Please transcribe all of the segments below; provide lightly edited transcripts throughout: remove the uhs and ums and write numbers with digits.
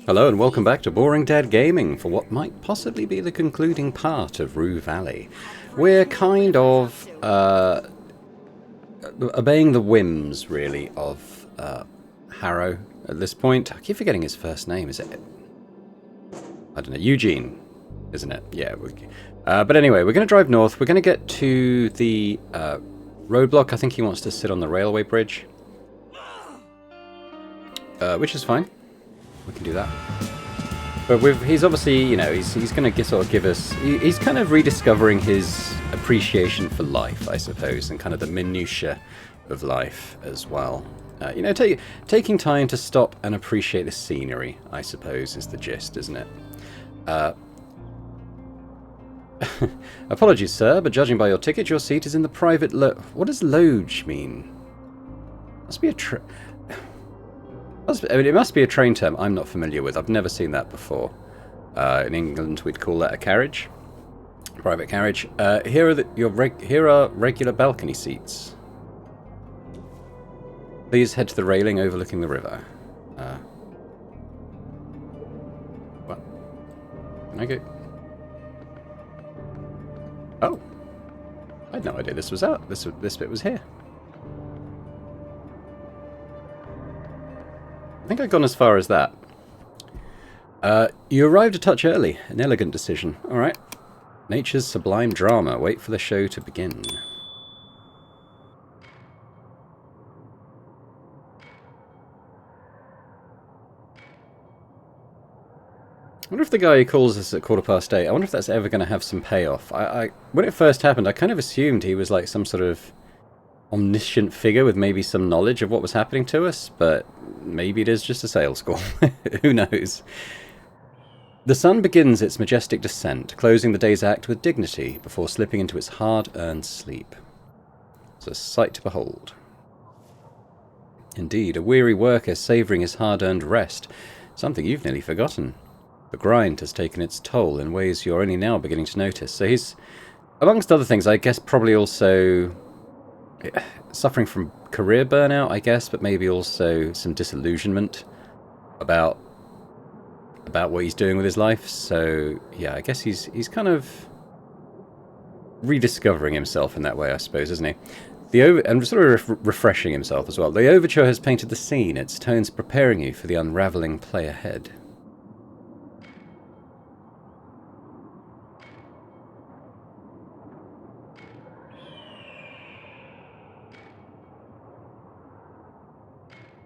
Hello and welcome back to Boring Dad Gaming for what might possibly be the concluding part of Rue Valley. We're kind of obeying the whims, really, of Harrow at this point. I keep forgetting his first name, is it? I don't know, Eugene, isn't it? Yeah. But anyway, we're going to drive north. We're going to get to the roadblock. I think he wants to sit on the railway bridge, which is fine. We can do that. But he's obviously, you know, he's going to sort of give us... He's kind of rediscovering his appreciation for life, I suppose, and kind of the minutiae of life as well. You know, taking time to stop and appreciate the scenery, I suppose, is the gist, isn't it? Apologies, sir, but judging by your ticket, your seat is in the private What does loge mean? Must be a I mean, it must be a train term I'm not familiar with. I've never seen that before. In England, we'd call that a carriage. Private carriage. Here are regular balcony seats. Please head to the railing overlooking the river. What? Can I go? Oh. I had no idea this was out. This bit was here. I think I've gone as far as that. You arrived a touch early. An elegant decision. Alright. Nature's sublime drama. Wait for the show to begin. I wonder if the guy who calls us at 8:15, I wonder if that's ever going to have some payoff. When it first happened, I kind of assumed he was like some sort of omniscient figure with maybe some knowledge of what was happening to us, but maybe it is just a sales call. Who knows? The sun begins its majestic descent, closing the day's act with dignity before slipping into its hard-earned sleep. It's a sight to behold. Indeed, a weary worker savouring his hard-earned rest, something you've nearly forgotten. The grind has taken its toll in ways you're only now beginning to notice. So he's, amongst other things, I guess probably also suffering from career burnout, I guess, but maybe also some disillusionment about what he's doing with his life. So yeah, I guess he's kind of rediscovering himself in that way, I suppose, isn't he? And sort of refreshing himself as well. The overture has painted the scene, its tones preparing you for the unravelling play ahead.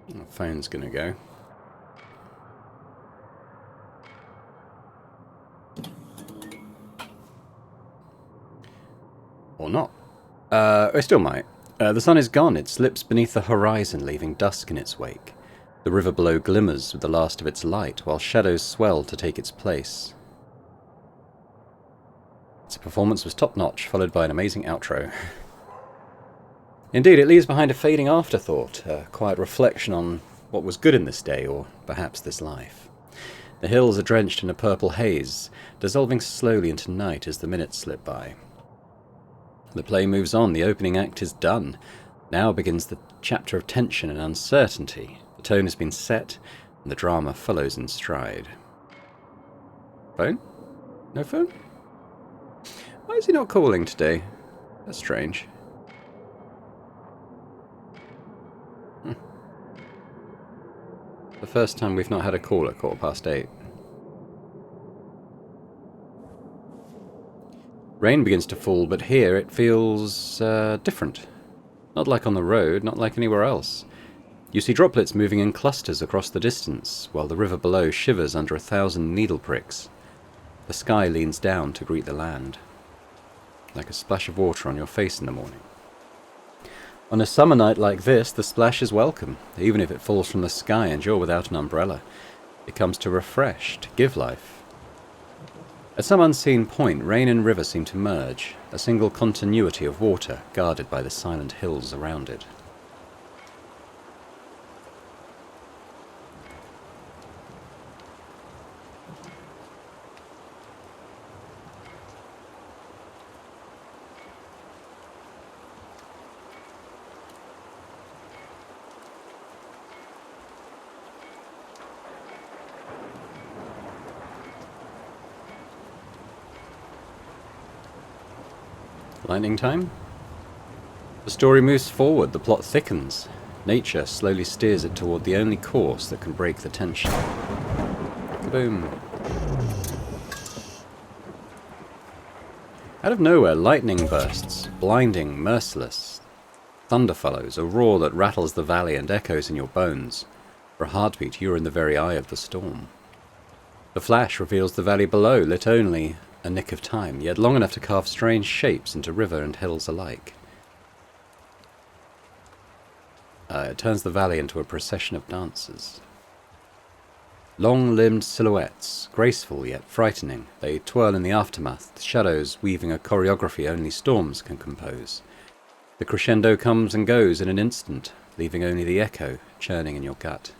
The phone's gonna go. Or not. It still might. The sun is gone. It slips beneath the horizon, leaving dusk in its wake. The river below glimmers with the last of its light, while shadows swell to take its place. Its performance was top-notch, followed by an amazing outro. Indeed, it leaves behind a fading afterthought, a quiet reflection on what was good in this day, or perhaps this life. The hills are drenched in a purple haze, dissolving slowly into night as the minutes slip by. The play moves on, the opening act is done. Now begins the chapter of tension and uncertainty. The tone has been set, and the drama follows in stride. Phone? No phone? Why is he not calling today? That's strange. The first time we've not had a call at 8:15. Rain begins to fall, but here it feels different. Not like on the road, not like anywhere else. You see droplets moving in clusters across the distance, while the river below shivers under 1,000 needle pricks. The sky leans down to greet the land, like a splash of water on your face in the morning. On a summer night like this, the splash is welcome, even if it falls from the sky and you're without an umbrella. It comes to refresh, to give life. At some unseen point, rain and river seem to merge, a single continuity of water guarded by the silent hills around it. Lightning time? The story moves forward, the plot thickens. Nature slowly steers it toward the only course that can break the tension. Kaboom. Out of nowhere, lightning bursts, blinding, merciless. Thunder follows, a roar that rattles the valley and echoes in your bones. For a heartbeat, you are in the very eye of the storm. The flash reveals the valley below, lit only a nick of time, yet long enough to carve strange shapes into river and hills alike. It turns the valley into a procession of dancers. Long-limbed silhouettes, graceful yet frightening, they twirl in the aftermath, the shadows weaving a choreography only storms can compose. The crescendo comes and goes in an instant, leaving only the echo churning in your gut.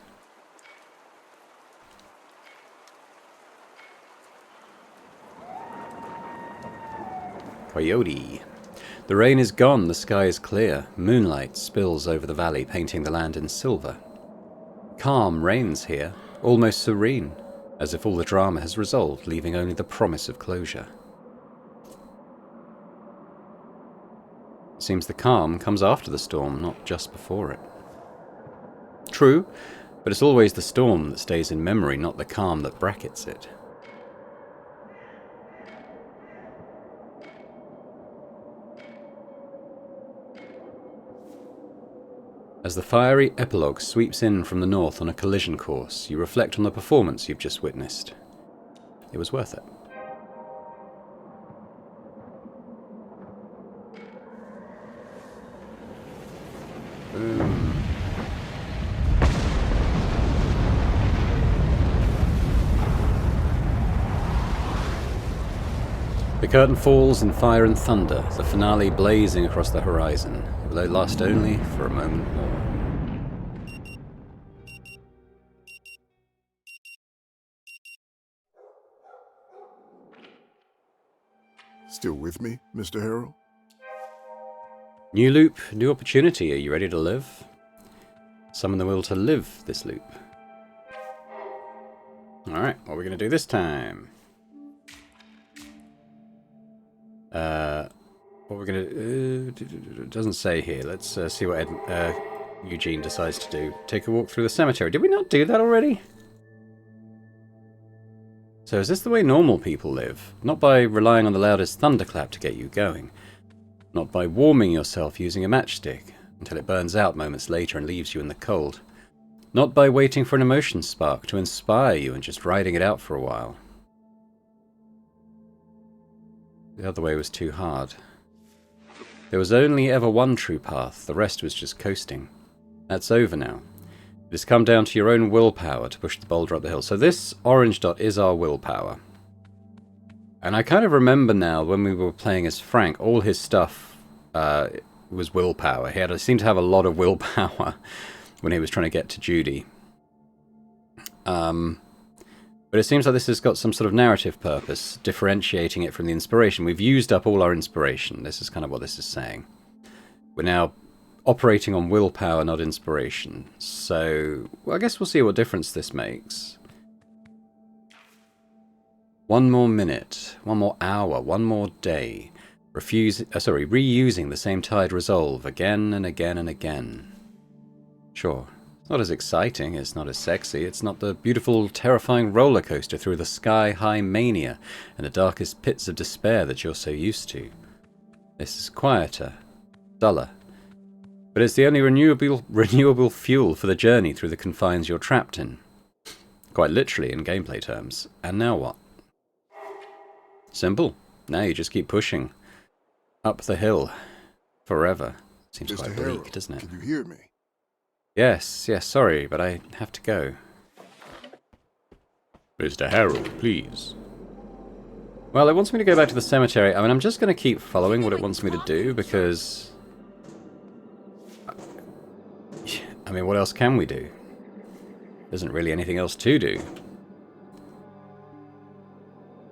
Coyote. The rain is gone, the sky is clear. Moonlight spills over the valley, painting the land in silver. Calm reigns here, almost serene, as if all the drama has resolved, leaving only the promise of closure. It seems the calm comes after the storm, not just before it. True, but it's always the storm that stays in memory, not the calm that brackets it. As the fiery epilogue sweeps in from the north on a collision course, you reflect on the performance you've just witnessed. It was worth it. Boom. The curtain falls in fire and thunder, the finale blazing across the horizon. It will last only for a moment more. Still with me, Mr. Harrell? New loop, new opportunity. Are you ready to live? Summon the will to live this loop. Alright, what are we going to do this time? What we're going to do... It doesn't say here. Let's see what Eugene decides to do. Take a walk through the cemetery. Did we not do that already? So is this the way normal people live? Not by relying on the loudest thunderclap to get you going. Not by warming yourself using a matchstick until it burns out moments later and leaves you in the cold. Not by waiting for an emotion spark to inspire you and just riding it out for a while. The other way was too hard. There was only ever one true path, the rest was just coasting. That's over now. It has come down to your own willpower to push the boulder up the hill. So this orange dot is our willpower. And I kind of remember now, when we were playing as Frank, all his stuff was willpower. He seemed to have a lot of willpower when he was trying to get to Judy. But it seems like this has got some sort of narrative purpose, differentiating it from the inspiration. We've used up all our inspiration. This is kind of what this is saying. We're now operating on willpower, not inspiration. So, well, I guess we'll see what difference this makes. One more minute, one more hour, one more day. Reusing the same tired resolve again and again and again. Sure. It's not as exciting, it's not as sexy, it's not the beautiful, terrifying roller coaster through the sky-high mania and the darkest pits of despair that you're so used to. This is quieter, duller, but it's the only renewable fuel for the journey through the confines you're trapped in. Quite literally in gameplay terms. And now what? Simple. Now you just keep pushing. Up the hill. Forever. Seems quite bleak, doesn't it? Can you hear me? Yes, sorry, but I have to go. Mr. Harold, please. Well, it wants me to go back to the cemetery. I mean, I'm just going to keep following what it wants me to do, because... I mean, what else can we do? There isn't really anything else to do.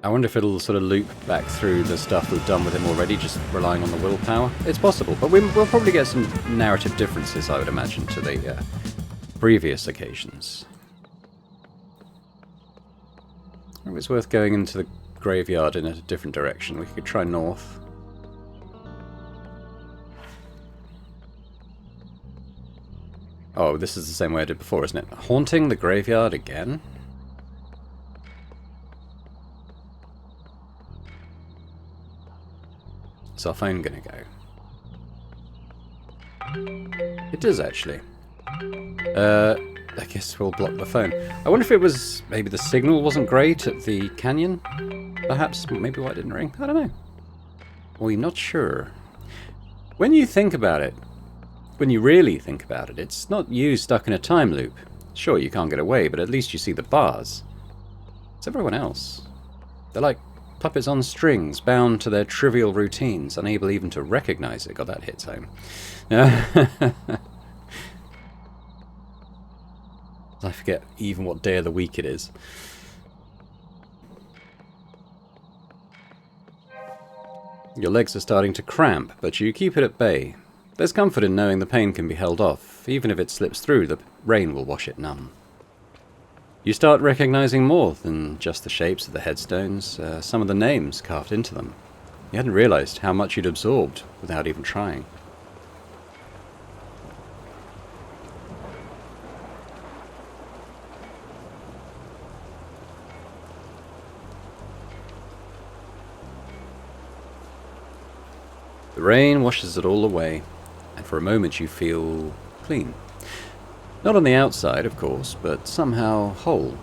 I wonder if it'll sort of loop back through the stuff we've done with him already, just relying on the willpower. It's possible, but we'll probably get some narrative differences, I would imagine, to the previous occasions. It was worth going into the graveyard in a different direction. We could try north. Oh, this is the same way I did before, isn't it? Haunting the graveyard again? Is our phone gonna go? It does, actually. I guess we'll block the phone. I wonder if it was... maybe the signal wasn't great at the canyon? Perhaps, maybe why it didn't ring? I don't know. We're not sure. When you think about it, when you really think about it, it's not you stuck in a time loop. Sure, you can't get away, but at least you see the bars. It's everyone else. They're like puppets on strings, bound to their trivial routines, unable even to recognize it. God, that hits home. I forget even what day of the week it is. Your legs are starting to cramp, but you keep it at bay. There's comfort in knowing the pain can be held off. Even if it slips through, the rain will wash it numb. You start recognizing more than just the shapes of the headstones, some of the names carved into them. You hadn't realized how much you'd absorbed without even trying. The rain washes it all away, and for a moment you feel clean. Not on the outside, of course, but somehow whole.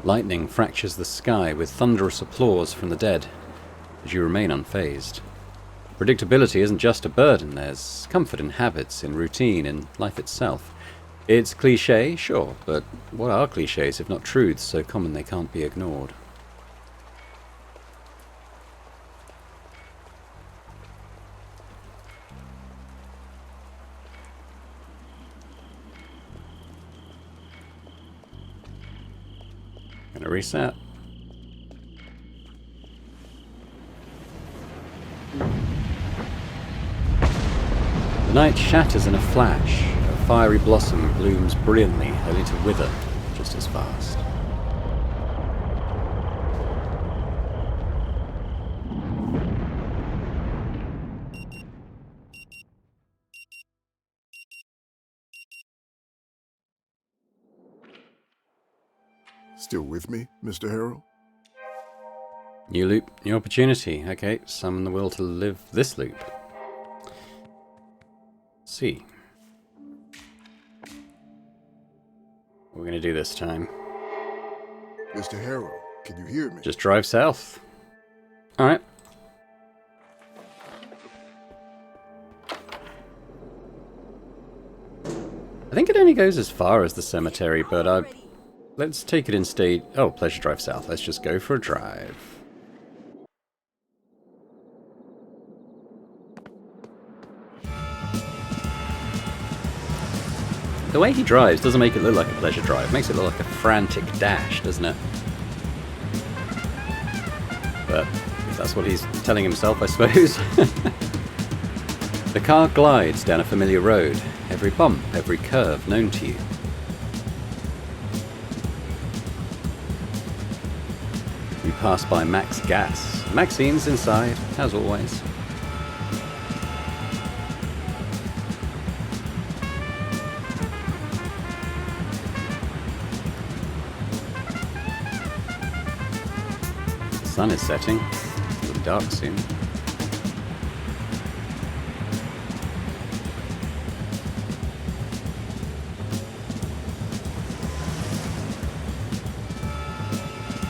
Lightning fractures the sky with thunderous applause from the dead, as you remain unfazed. Predictability isn't just a burden, there's comfort in habits, in routine, in life itself. It's cliché, sure, but what are clichés if not truths so common they can't be ignored? Gonna reset. The night shatters in a flash. A fiery blossom blooms brilliantly, only to wither just as fast. Still with me, Mr. Harrell? New loop, new opportunity. Okay, summon the will to live this loop. See. What we're gonna do this time. Mr. Harrell, can you hear me? Just drive south. Alright. I think it only goes as far as the cemetery, but let's take it in state. Oh, pleasure drive south. Let's just go for a drive. The way he drives doesn't make it look like a pleasure drive. It makes it look like a frantic dash, doesn't it? But if that's what he's telling himself, I suppose. The car glides down a familiar road. Every bump, every curve known to you. You pass by Max Gas. Maxine's inside, as always. The sun is setting. It'll be dark soon.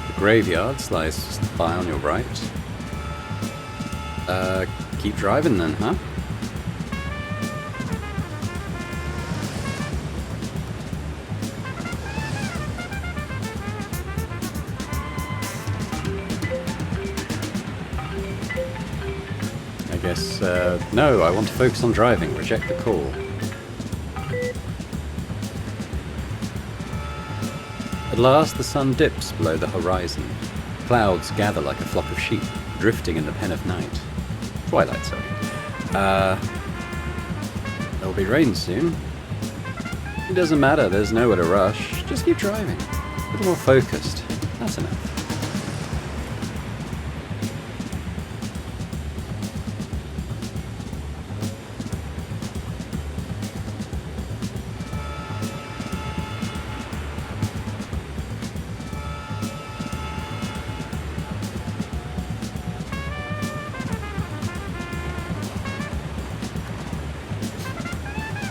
The graveyard lies just by on your right. Keep driving then, huh? I guess, no, I want to focus on driving. Reject the call. At last, the sun dips below the horizon. Clouds gather like a flock of sheep, drifting in the pen of night. Twilight, sorry. There'll be rain soon. It doesn't matter, there's nowhere to rush. Just keep driving. A little more focused. That's enough.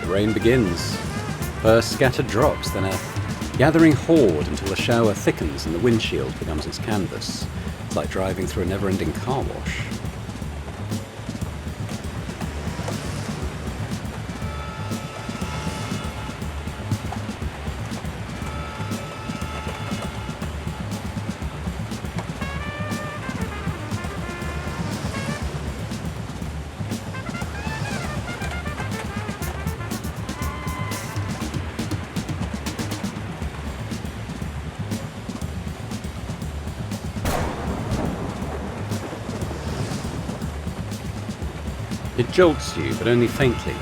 The rain begins. First scattered drops, then a gathering horde until the shower thickens and the windshield becomes its canvas. It's like driving through a never-ending car wash. It jolts you, but only faintly.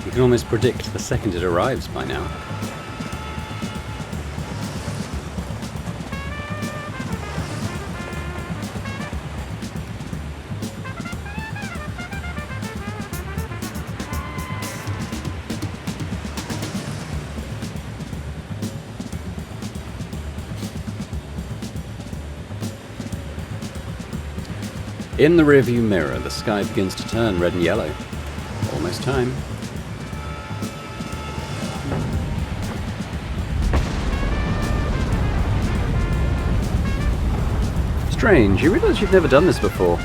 You can almost predict the second it arrives by now. In the rearview mirror, the sky begins to turn red and yellow. Almost time. Strange, you realise you've never done this before.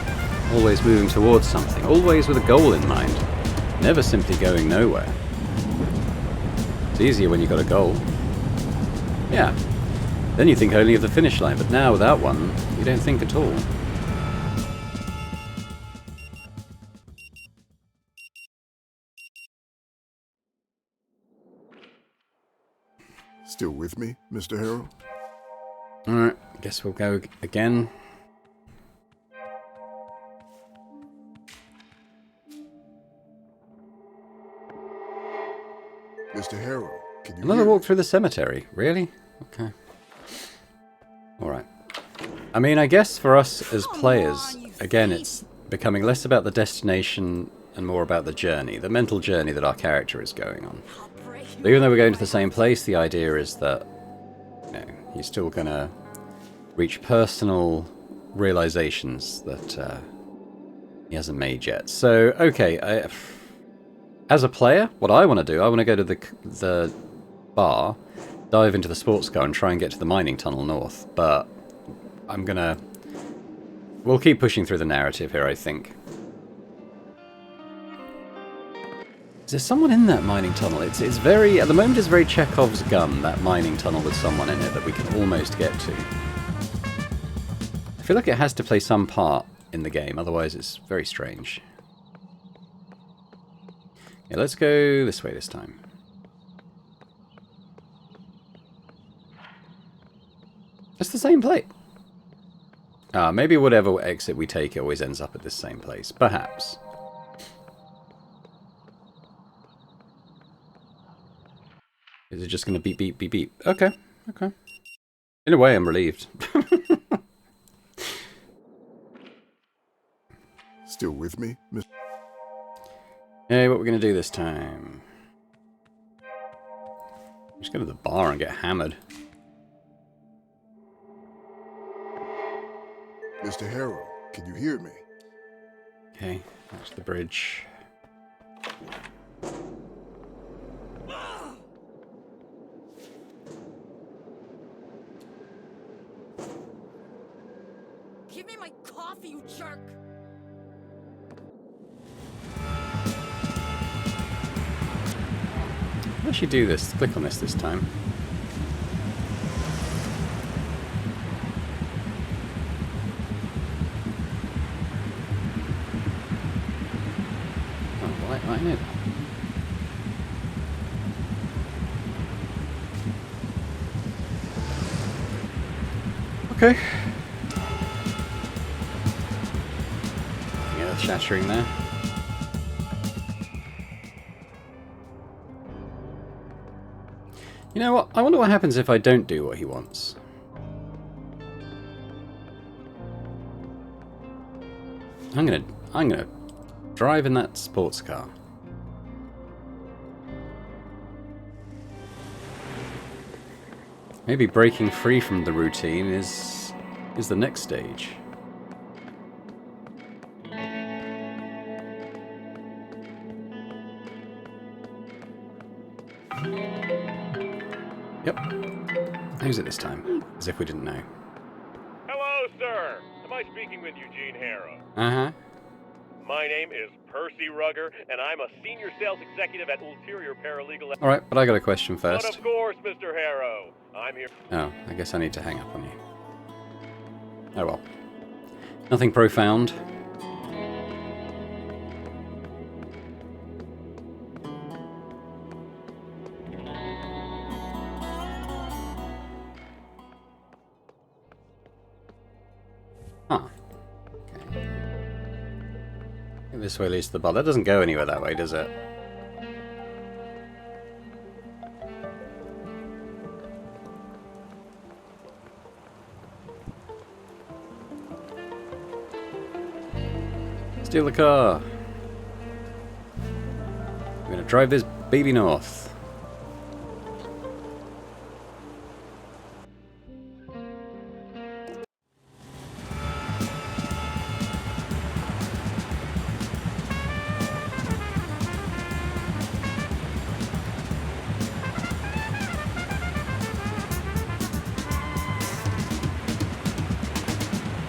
Always moving towards something, always with a goal in mind. Never simply going nowhere. It's easier when you've got a goal. Yeah. Then you think only of the finish line, but now without one, you don't think at all. Still with me, Mr. Harrow? Alright, guess we'll go again. Mr. Harrow, can you Another hear walk me? through the cemetery? Really? Okay. Alright. I mean, I guess for us as players, again, it's becoming less about the destination and more about the journey, the mental journey that our character is going on. So even though we're going to the same place, the idea is that, you know, he's still going to reach personal realizations that he hasn't made yet. So, okay, as a player, what I want to do, I want to go to the bar, dive into the sports car and try and get to the mining tunnel north, but I'm going to... We'll keep pushing through the narrative here, I think. Is there someone in that mining tunnel? It's very... At the moment, it's very Chekhov's gun, that mining tunnel with someone in it that we can almost get to. I feel like it has to play some part in the game, otherwise it's very strange. Yeah, let's go this way this time. It's the same plate. Maybe whatever exit we take, it always ends up at this same place. Perhaps. Is it just going to beep, beep, beep, beep? Okay, okay. In a way, I'm relieved. Still with me, Mr. Hey, what we're going to do this time? Just go to the bar and get hammered. Mr. Harrow, can you hear me? Okay, that's the bridge. Give me my coffee, you jerk! How should do this? Click on this time. Oh, why I know that. Okay. Yeah, shattering there. You know what? I wonder what happens if I don't do what he wants. I'm gonna drive in that sports car. Maybe breaking free from the routine is the next stage. Yep. Who's it this time? As if we didn't know. Hello, sir. Am I speaking with Eugene Harrow? Uh-huh. My name is Percy Rugger, and I'm a senior sales executive at Ulterior Paralegal. Alright, but I got a question But first. of course, Mr. Harrow. I'm here. Oh, I guess I need to hang up on you. Oh well. Nothing profound. Huh. Okay. This way leads to the bar. That doesn't go anywhere that way, does it? Steal the car. We're gonna drive this baby north.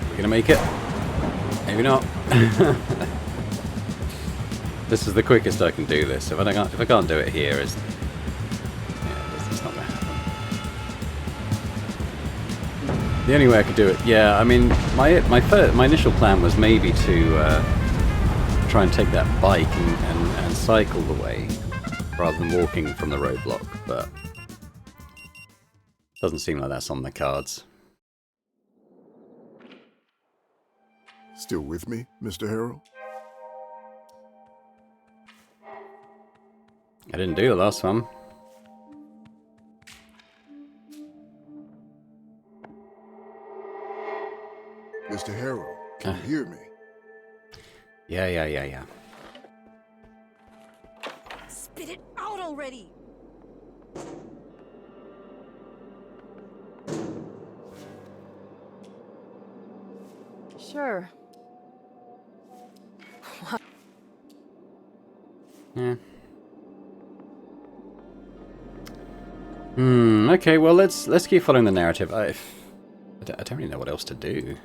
We're gonna make it. Maybe not. This is the quickest I can do this. If I can't do it here, it's not gonna happen. The only way I could do it, yeah. I mean, my initial plan was maybe to try and take that bike and cycle the way rather than walking from the roadblock, but doesn't seem like that's on the cards. Still with me, Mr. Harrow? I didn't do the last one. Mr. Harrow, can you hear me? Yeah. Spit it out already! Sure. Yeah. Okay, well, let's keep following the narrative. I don't really know what else to do.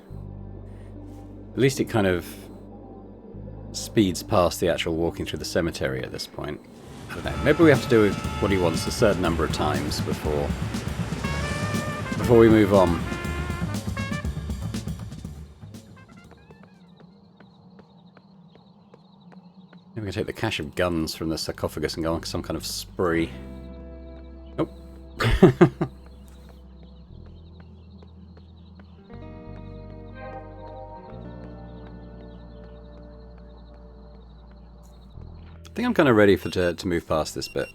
At least it kind of speeds past the actual walking through the cemetery at this point. I don't know. Maybe we have to do what he wants a certain number of times before we move on. Maybe we can take the cache of guns from the sarcophagus and go on some kind of spree. Nope. I think I'm kind of ready to move past this bit.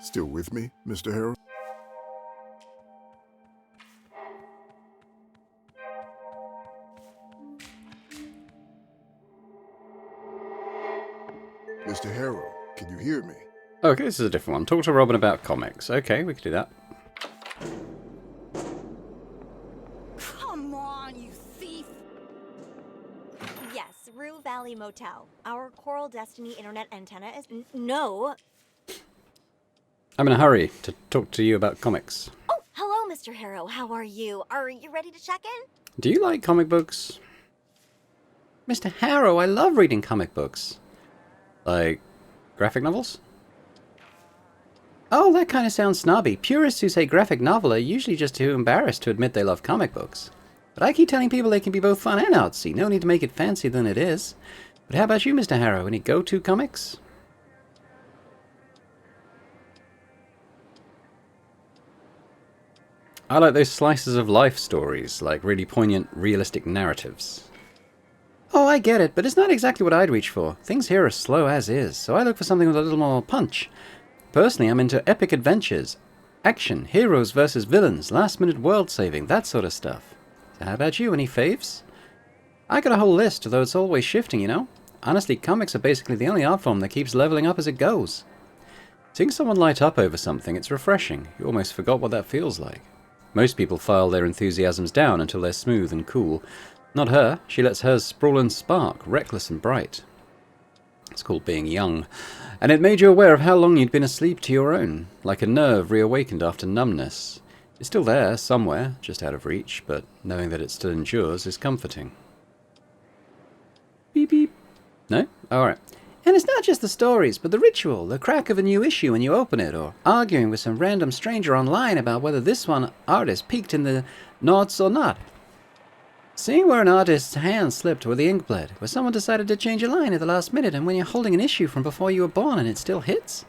Still with me, Mr. Harrow? Mr. Harrow, can you hear me? Okay, this is a different one. Talk to Robin about comics. Okay, we could do that. Come on, you thief! Yes, Rue Valley Motel. Our Coral Destiny internet antenna is... No. I'm in a hurry to talk to you about comics. Oh, hello, Mr. Harrow. How are you? Are you ready to check in? Do you like comic books? Mr. Harrow, I love reading comic books. Like, graphic novels? Oh, that kind of sounds snobby. Purists who say graphic novel are usually just too embarrassed to admit they love comic books. But I keep telling people they can be both fun and artsy. No need to make it fancier than it is. But how about you, Mr. Harrow? Any go-to comics? I like those slices of life stories, like really poignant, realistic narratives. Oh, I get it, but it's not exactly what I'd reach for. Things here are slow as is, so I look for something with a little more punch. Personally, I'm into epic adventures. Action, heroes versus villains, last-minute world-saving, that sort of stuff. So how about you, any faves? I got a whole list, though it's always shifting, you know? Honestly, comics are basically the only art form that keeps leveling up as it goes. Seeing someone light up over something, it's refreshing. You almost forgot what that feels like. Most people file their enthusiasms down until they're smooth and cool. Not her. She lets hers sprawl and spark, reckless and bright. It's called being young. And it made you aware of how long you'd been asleep to your own, like a nerve reawakened after numbness. It's still there, somewhere, just out of reach, but knowing that it still endures is comforting. Beep beep. No? Alright. And it's not just the stories, but the ritual, the crack of a new issue when you open it, or arguing with some random stranger online about whether this one artist peaked in the nods or not. Seeing where an artist's hand slipped where the ink bled, where someone decided to change a line at the last minute, and when you're holding an issue from before you were born and it still hits,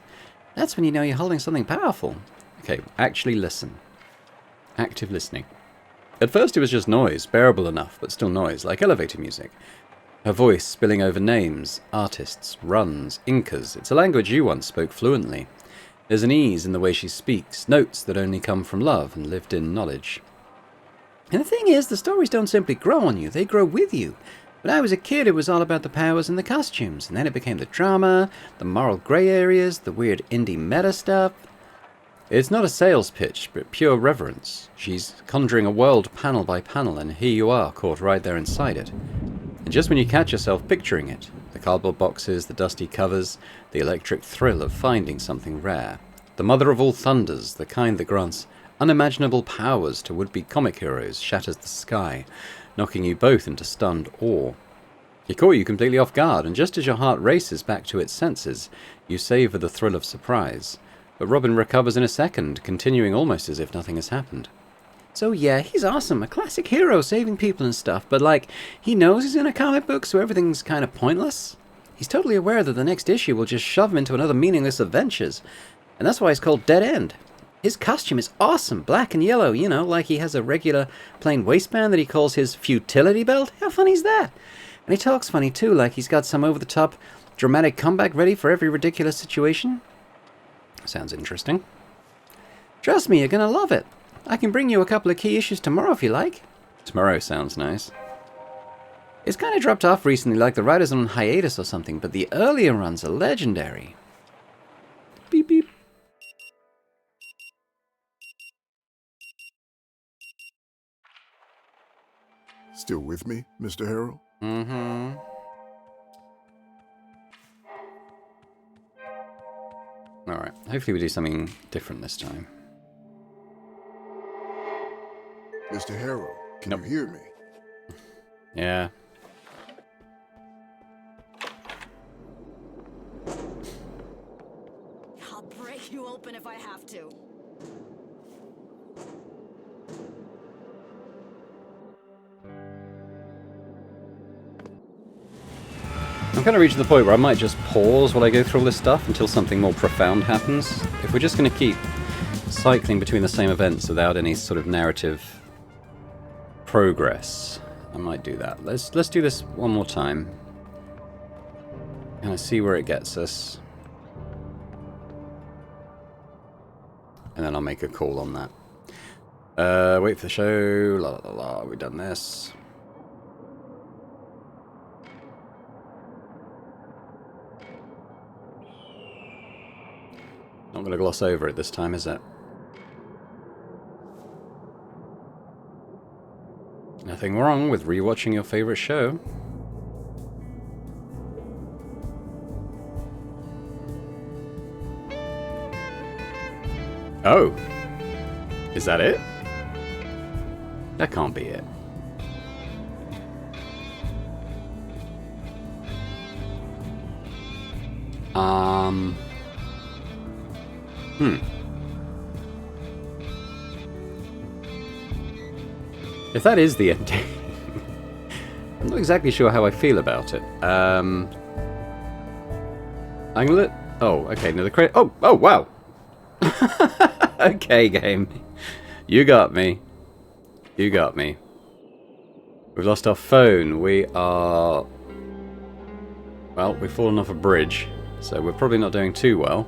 that's when you know you're holding something powerful. Okay, actually listen. Active listening. At first it was just noise, bearable enough, but still noise, like elevator music. Her voice spilling over names, artists, runs, inkers. It's a language you once spoke fluently. There's an ease in the way she speaks, notes that only come from love and lived-in knowledge. And the thing is, the stories don't simply grow on you, they grow with you. When I was a kid, it was all about the powers and the costumes, and then it became the drama, the moral grey areas, the weird indie meta stuff. It's not a sales pitch, but pure reverence. She's conjuring a world panel by panel, and here you are, caught right there inside it. And just when you catch yourself picturing it, the cardboard boxes, the dusty covers, the electric thrill of finding something rare, the mother of all thunders, the kind that grants unimaginable powers to would-be comic heroes, shatters the sky, knocking you both into stunned awe. It caught you completely off guard, and just as your heart races back to its senses, you savor the thrill of surprise. But Robin recovers in a second, continuing almost as if nothing has happened. So yeah, he's awesome, a classic hero saving people and stuff, but like, he knows he's in a comic book, so everything's kind of pointless. He's totally aware that the next issue will just shove him into another meaningless adventures, and that's why he's called Dead End. His costume is awesome, black and yellow, you know, like he has a regular plain waistband that he calls his futility belt. How funny is that? And he talks funny too, like he's got some over-the-top dramatic comeback ready for every ridiculous situation. Sounds interesting. Trust me, you're gonna love it. I can bring you a couple of key issues tomorrow if you like. Tomorrow sounds nice. It's kind of dropped off recently, like the writer's on hiatus or something, but the earlier runs are legendary. Beep beep. Still with me, Mr. Harrell? Mm-hmm. Alright, hopefully we do something different this time. Mr. Harrell, can Nope. you hear me? Yeah. I'll break you open if I have to. I'm kind of reaching the point where I might just pause while I go through all this stuff until something more profound happens. If we're just going to keep cycling between the same events without any sort of narrative progress, I might do that. Let's do this one more time. Kind of see where it gets us. And then I'll make a call on that. Wait for the show. La la la. We've done this. Not going to gloss over it this time, is it? Nothing wrong with rewatching your favorite show. Oh. Is that it? That can't be it. If that is the ending, I'm not exactly sure how I feel about it. I'm gonna let... Oh, okay, no, the credit... Oh, wow! Okay, game. You got me. You got me. We've lost our phone. We are Well, we've fallen off a bridge, so we're probably not doing too well.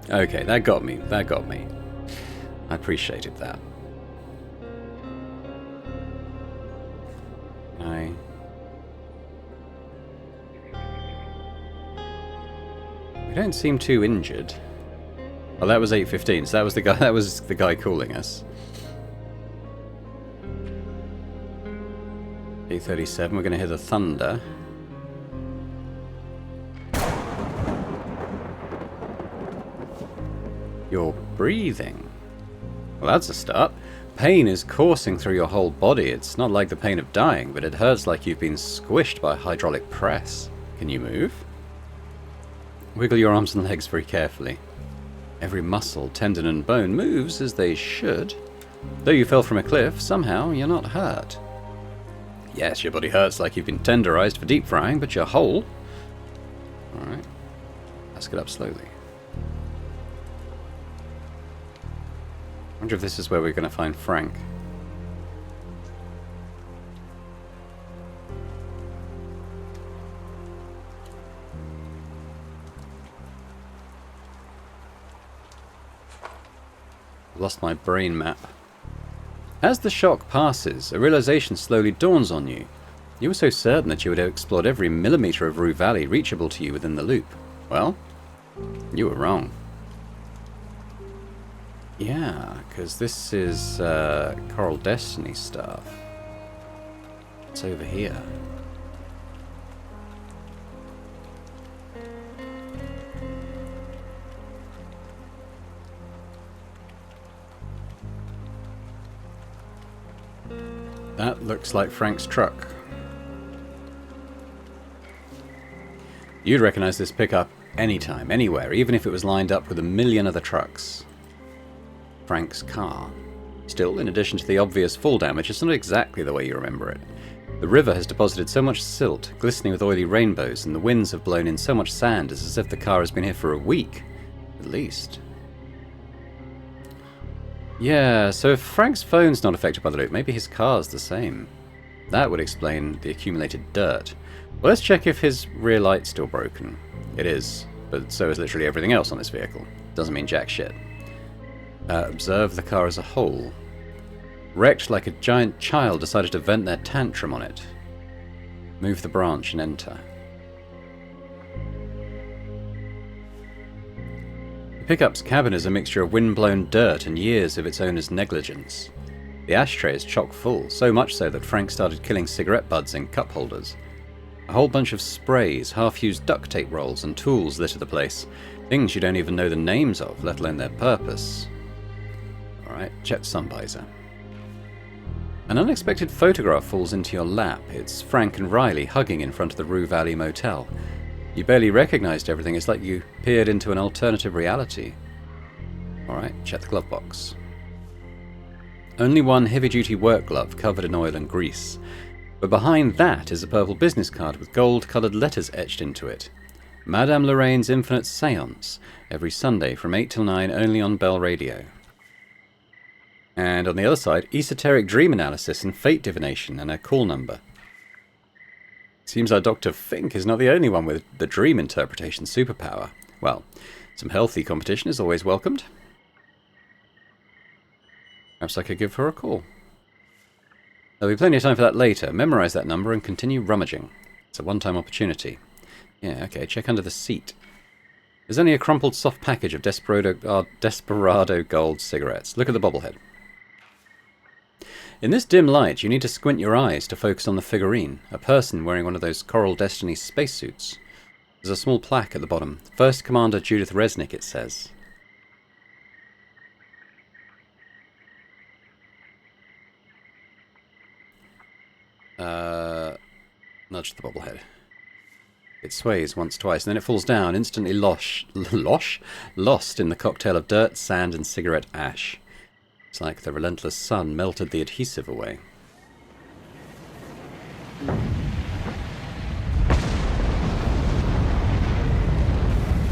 Okay, that got me. That got me. I appreciated that. We don't seem too injured. Oh, that was 8:15, so that was the guy. That was the guy calling us. 8:37. We're going to hear the thunder. You're breathing. Well, that's a start. Pain is coursing through your whole body. It's not like the pain of dying, but it hurts like you've been squished by a hydraulic press. Can you move? Wiggle your arms and legs very carefully. Every muscle, tendon and bone moves as they should. Though you fell from a cliff, somehow you're not hurt. Yes, your body hurts like you've been tenderized for deep frying, but you're whole. Alright. Let's get up slowly. I wonder if this is where we're going to find Frank. Lost my brain map. As the shock passes, a realization slowly dawns on you. You were so certain that you would have explored every millimeter of Rue Valley reachable to you within the loop. Well, you were wrong. Yeah, because this is Coral Destiny stuff. It's over here. That looks like Frank's truck. You'd recognize this pickup anytime, anywhere, even if it was lined up with a million other trucks. Frank's car. Still, in addition to the obvious fall damage, it's not exactly the way you remember it. The river has deposited so much silt, glistening with oily rainbows, and the winds have blown in so much sand as if the car has been here for a week, at least. Yeah, so if Frank's phone's not affected by the loop, maybe his car's the same. That would explain the accumulated dirt. Well, let's check if his rear light's still broken. It is, but so is literally everything else on this vehicle. Doesn't mean jack shit. Observe the car as a whole. Wrecked like a giant child decided to vent their tantrum on it. Move the branch and enter. The pickup's cabin is a mixture of wind-blown dirt and years of its owner's negligence. The ashtray is chock full, so much so that Frank started killing cigarette butts in cup holders. A whole bunch of sprays, half-used duct tape rolls and tools litter the place. Things you don't even know the names of, let alone their purpose. Alright, check the sun visor. An unexpected photograph falls into your lap. It's Frank and Riley hugging in front of the Rue Valley motel. You barely recognized everything. It's like you peered into an alternative reality. Alright, check the glove box. Only one heavy-duty work glove covered in oil and grease. But behind that is a purple business card with gold-coloured letters etched into it. Madame Lorraine's Infinite Seance, every Sunday from 8 till 9 only on Bell Radio. And on the other side, esoteric dream analysis and fate divination and a call number. Seems like Dr. Fink is not the only one with the dream interpretation superpower. Well, some healthy competition is always welcomed. Perhaps I could give her a call. There'll be plenty of time for that later. Memorize that number and continue rummaging. It's a one-time opportunity. Yeah, okay, check under the seat. There's only a crumpled soft package of Desperado Gold cigarettes. Look at the bobblehead. In this dim light, you need to squint your eyes to focus on the figurine, a person wearing one of those Coral Destiny spacesuits. There's a small plaque at the bottom. First Commander Judith Resnick, it says. Nudge the bobblehead. It sways once, twice, and then it falls down, instantly lost in the cocktail of dirt, sand, and cigarette ash. It's like the relentless sun melted the adhesive away.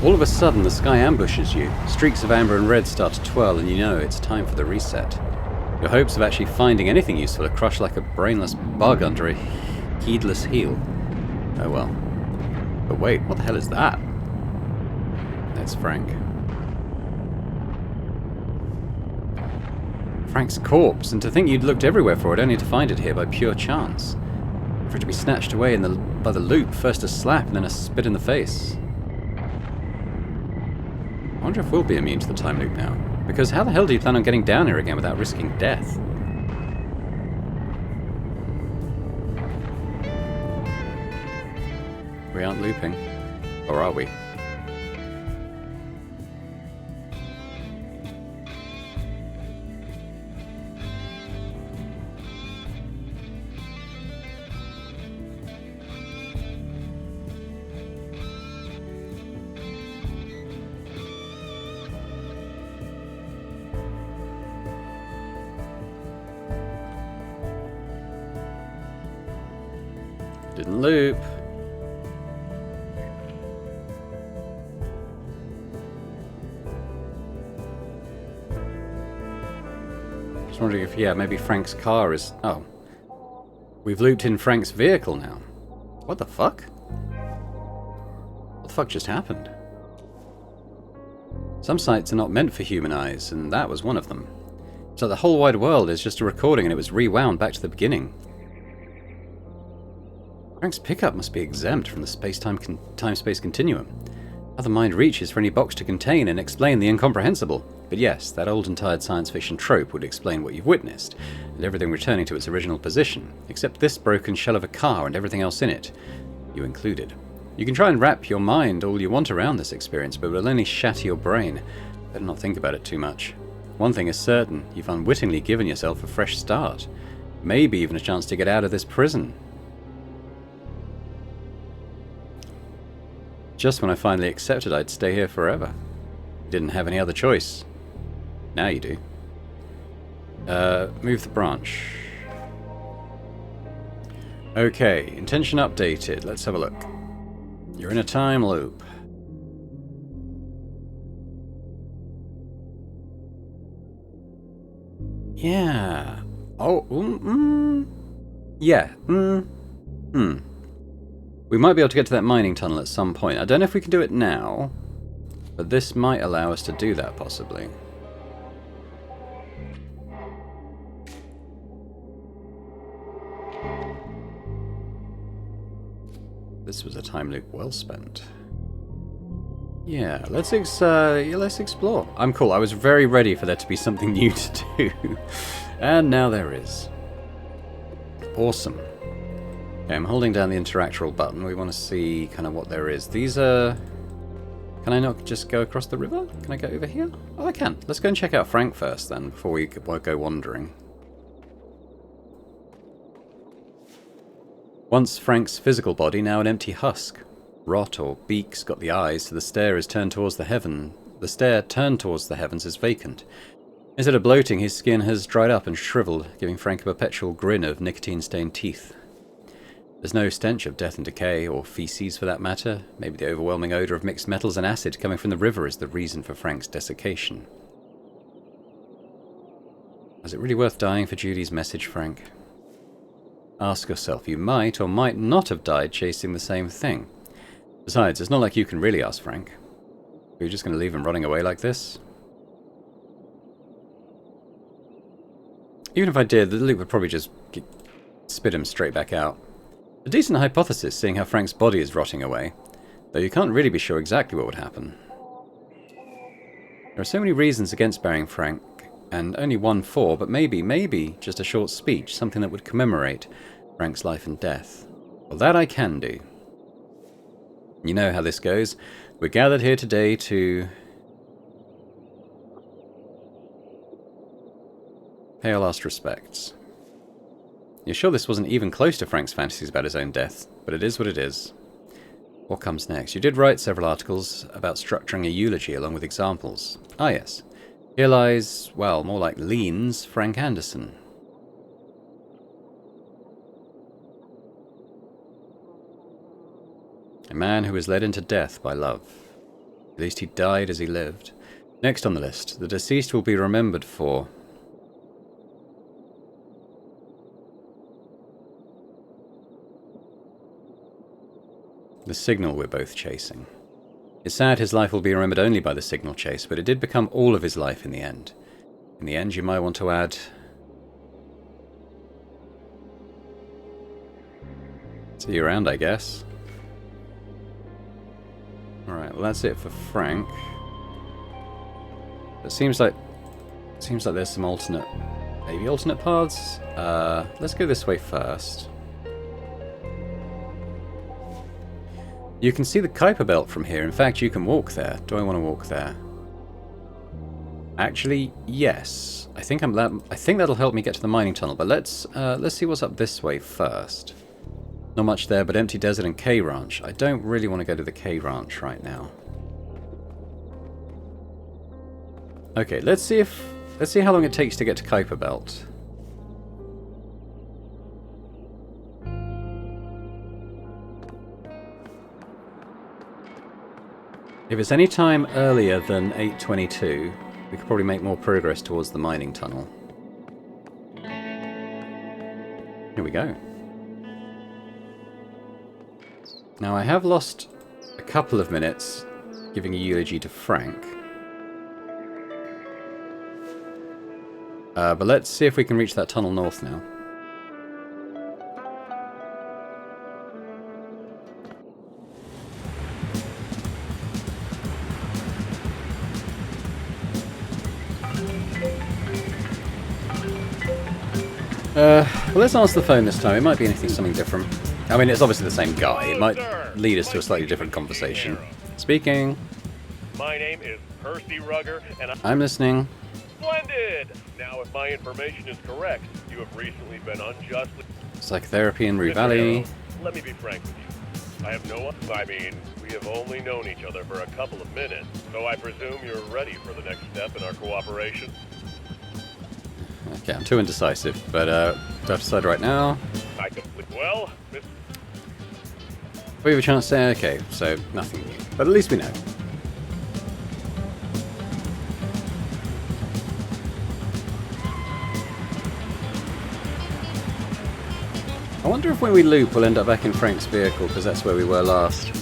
All of a sudden, the sky ambushes you. Streaks of amber and red start to twirl, and you know it's time for the reset. Your hopes of actually finding anything useful are crushed like a brainless bug under a heedless heel. Oh well. But wait, what the hell is that? That's Frank. Frank's corpse, and to think you'd looked everywhere for it, only to find it here by pure chance. For it to be snatched away by the loop, first a slap and then a spit in the face. I wonder if we'll be immune to the time loop now. Because how the hell do you plan on getting down here again without risking death? We aren't looping. Or are we? Didn't loop. Just wondering if, yeah, maybe Frank's car is... Oh. We've looped in Frank's vehicle now. What the fuck? What the fuck just happened? Some sights are not meant for human eyes, and that was one of them. So the whole wide world is just a recording and it was rewound back to the beginning. Frank's pickup must be exempt from the time-space continuum. How the mind reaches for any box to contain and explain the incomprehensible. But yes, that old and tired science fiction trope would explain what you've witnessed, and everything returning to its original position, except this broken shell of a car and everything else in it, you included. You can try and wrap your mind all you want around this experience, but it will only shatter your brain. Better not think about it too much. One thing is certain, you've unwittingly given yourself a fresh start. Maybe even a chance to get out of this prison. Just when I finally accepted I'd stay here forever. Didn't have any other choice. Now you do. Move the branch. Okay, intention updated. Let's have a look. You're in a time loop. Yeah. Oh, yeah. We might be able to get to that mining tunnel at some point. I don't know if we can do it now, but this might allow us to do that, possibly. This was a time loop well spent. Yeah, let's explore. I'm cool. I was very ready for there to be something new to do. And now there is. Awesome. Okay, I'm holding down the interact roll button. We want to see kind of what there is. These are... Can I not just go across the river? Can I go over here? Oh, I can. Let's go and check out Frank first, then, before we go wandering. Once Frank's physical body, now an empty husk. Rot or beaks got the eyes, so the stare is turned towards the heaven. The stare turned towards the heavens is vacant. Instead of bloating, his skin has dried up and shriveled, giving Frank a perpetual grin of nicotine-stained teeth. There's no stench of death and decay, or feces for that matter. Maybe the overwhelming odour of mixed metals and acid coming from the river is the reason for Frank's desiccation. Was it really worth dying for Judy's message, Frank? Ask yourself. You might or might not have died chasing the same thing. Besides, it's not like you can really ask Frank. Are you just going to leave him rotting away like this? Even if I did, the loop would probably just spit him straight back out. A decent hypothesis, seeing how Frank's body is rotting away, though you can't really be sure exactly what would happen. There are so many reasons against burying Frank, and only one for, but maybe just a short speech, something that would commemorate Frank's life and death. Well, that I can do. You know how this goes. We're gathered here today to pay our last respects. You're sure this wasn't even close to Frank's fantasies about his own death, but it is what it is. What comes next? You did write several articles about structuring a eulogy along with examples. Ah, yes. Here lies, well, more like leans, Frank Anderson. A man who was led into death by love. At least he died as he lived. Next on the list, the deceased will be remembered for... The signal we're both chasing. It's sad his life will be remembered only by the signal chase, but it did become all of his life in the end. In the end, you might want to add... See you around, I guess. Alright, well that's it for Frank. It seems like there's some alternate... Maybe alternate paths? Let's go this way first. You can see the Kuiper Belt from here. In fact, you can walk there. Do I want to walk there? Actually, yes. I think that'll help me get to the mining tunnel. But let's see what's up this way first. Not much there, but empty desert and K Ranch. I don't really want to go to the K Ranch right now. Okay, let's see how long it takes to get to Kuiper Belt. If it's any time earlier than 8:22, we could probably make more progress towards the mining tunnel. Here we go. Now I have lost a couple of minutes giving a eulogy to Frank. But let's see if we can reach that tunnel north now. Well, let's answer the phone this time. It might be something different. I mean, it's obviously the same guy. It might lead us to a slightly different conversation. Speaking. My name is Percy Rugger, and I'm listening. Splendid! Now, if my information is correct, you have recently been unjustly... Psychotherapy in Rue Mr. Valley. Harrow, let me be frank with you. I have no... we have only known each other for a couple of minutes, so I presume you're ready for the next step in our cooperation. Okay, I'm too indecisive, but do I have to decide right now? Well, We have a chance to say, okay, so nothing new. But at least we know. I wonder if when we loop we'll end up back in Frank's vehicle, because that's where we were last.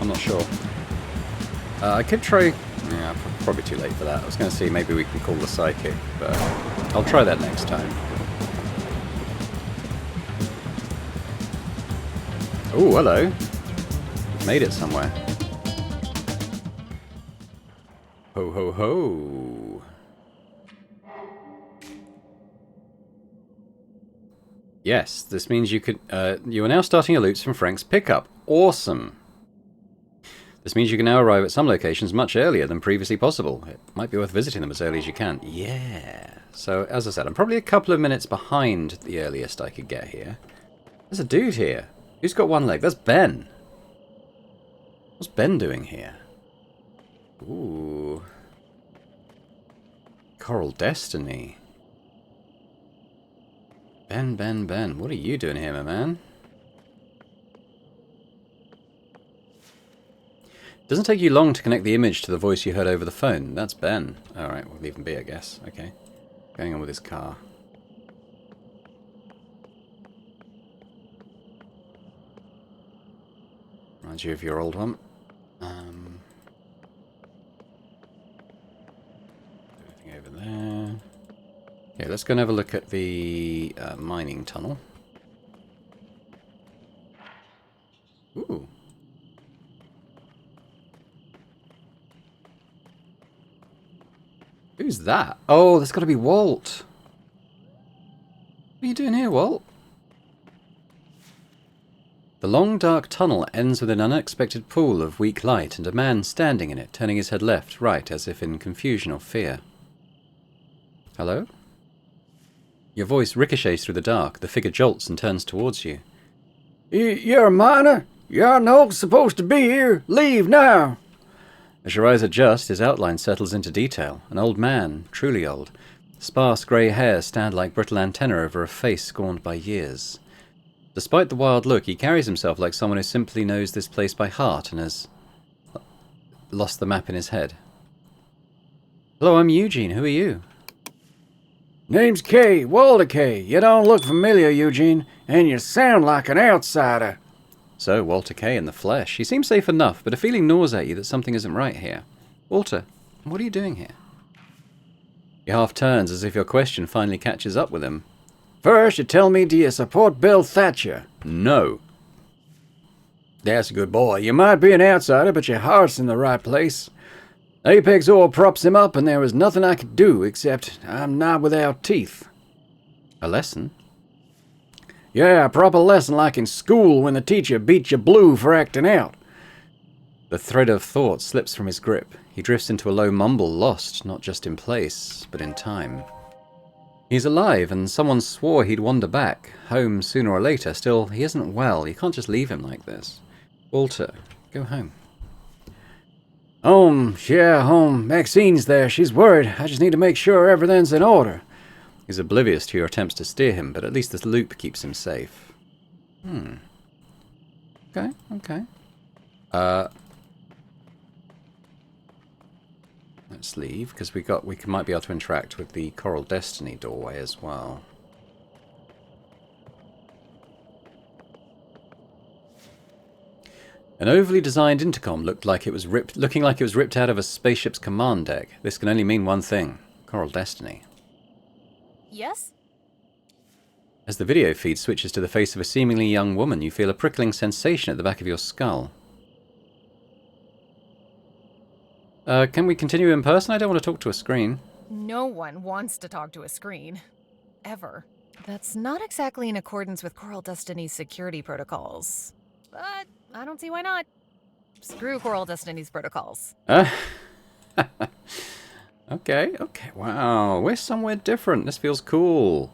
I'm not sure. I could try... Yeah, probably too late for that. I was going to see maybe we can call the psychic, but I'll try that next time. Oh, hello. Made it somewhere. Ho, ho, ho. Yes, this means you could. You are now starting your loops from Frank's pickup. Awesome. This means you can now arrive at some locations much earlier than previously possible. It might be worth visiting them as early as you can. Yeah. So, as I said, I'm probably a couple of minutes behind the earliest I could get here. There's a dude here. Who's got one leg? That's Ben. What's Ben doing here? Ooh. Coral Destiny. Ben. What are you doing here, my man? Doesn't take you long to connect the image to the voice you heard over the phone. That's Ben. Alright, we'll leave him be, I guess. Okay. Going on with his car. Reminds you of your old one. Anything over there? Okay, let's go and have a look at the mining tunnel. Ooh. Who's that? Oh, that's got to be Walt. What are you doing here, Walt? The long, dark tunnel ends with an unexpected pool of weak light and a man standing in it, turning his head left, right, as if in confusion or fear. Hello? Your voice ricochets through the dark. The figure jolts and turns towards you. You're a miner? You're not supposed to be here. Leave now. As your eyes adjust, his outline settles into detail. An old man, truly old. Sparse grey hair stand like brittle antennae over a face scorned by years. Despite the wild look, he carries himself like someone who simply knows this place by heart and has lost the map in his head. Hello, I'm Eugene. Who are you? Name's Kay, Walter Kay. You don't look familiar, Eugene, and you sound like an outsider. So, Walter Kay in the flesh. He seems safe enough, but a feeling gnaws at you that something isn't right here. Walter, what are you doing here? He half turns as if your question finally catches up with him. First, you tell me, do you support Bill Thatcher? No. That's a good boy. You might be an outsider, but your heart's in the right place. Apex Ore props him up, and there was nothing I could do, except I'm not without teeth. A lesson? Yeah, a proper lesson like in school when the teacher beats you blue for acting out. The thread of thought slips from his grip. He drifts into a low mumble, lost, not just in place, but in time. He's alive, and someone swore he'd wander back, home sooner or later. Still, he isn't well. You can't just leave him like this. Walter, go home. Home. Maxine's there. She's worried. I just need to make sure everything's in order. He's oblivious to your attempts to steer him, but at least this loop keeps him safe. Okay. Let's leave, because we might be able to interact with the Coral Destiny doorway as well. An overly designed intercom looking like it was ripped out of a spaceship's command deck. This can only mean one thing: Coral Destiny. Yes? As the video feed switches to the face of a seemingly young woman, you feel a prickling sensation at the back of your skull. Can we continue in person? I don't want to talk to a screen. No one wants to talk to a screen. Ever. That's not exactly in accordance with Coral Destiny's security protocols. But I don't see why not. Screw Coral Destiny's protocols. Okay. Wow, we're somewhere different. This feels cool.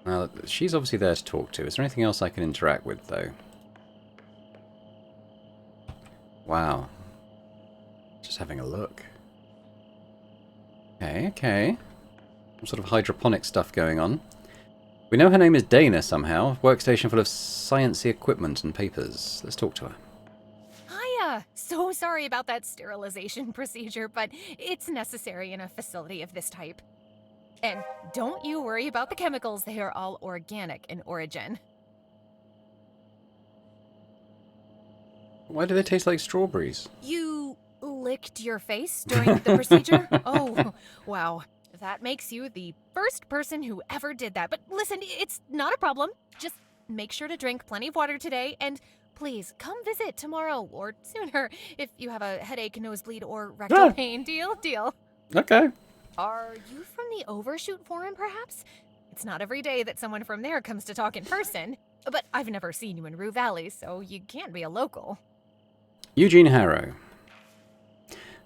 Now, she's obviously there to talk to. Is there anything else I can interact with, though? Wow. Just having a look. Okay. Some sort of hydroponic stuff going on. We know her name is Dana somehow. Workstation full of sciencey equipment and papers. Let's talk to her. Hiya! So sorry about that sterilization procedure, but it's necessary in a facility of this type. And don't you worry about the chemicals. They are all organic in origin. Why do they taste like strawberries? You licked your face during the procedure? Oh, wow. That makes you the first person who ever did that. But listen, it's not a problem. Just make sure to drink plenty of water today, and please come visit tomorrow or sooner if you have a headache, nosebleed, or rectal pain. Deal? Okay. Are you from the Overshoot Forum, perhaps? It's not every day that someone from there comes to talk in person. But I've never seen you in Rue Valley, so you can't be a local. Eugene Harrow.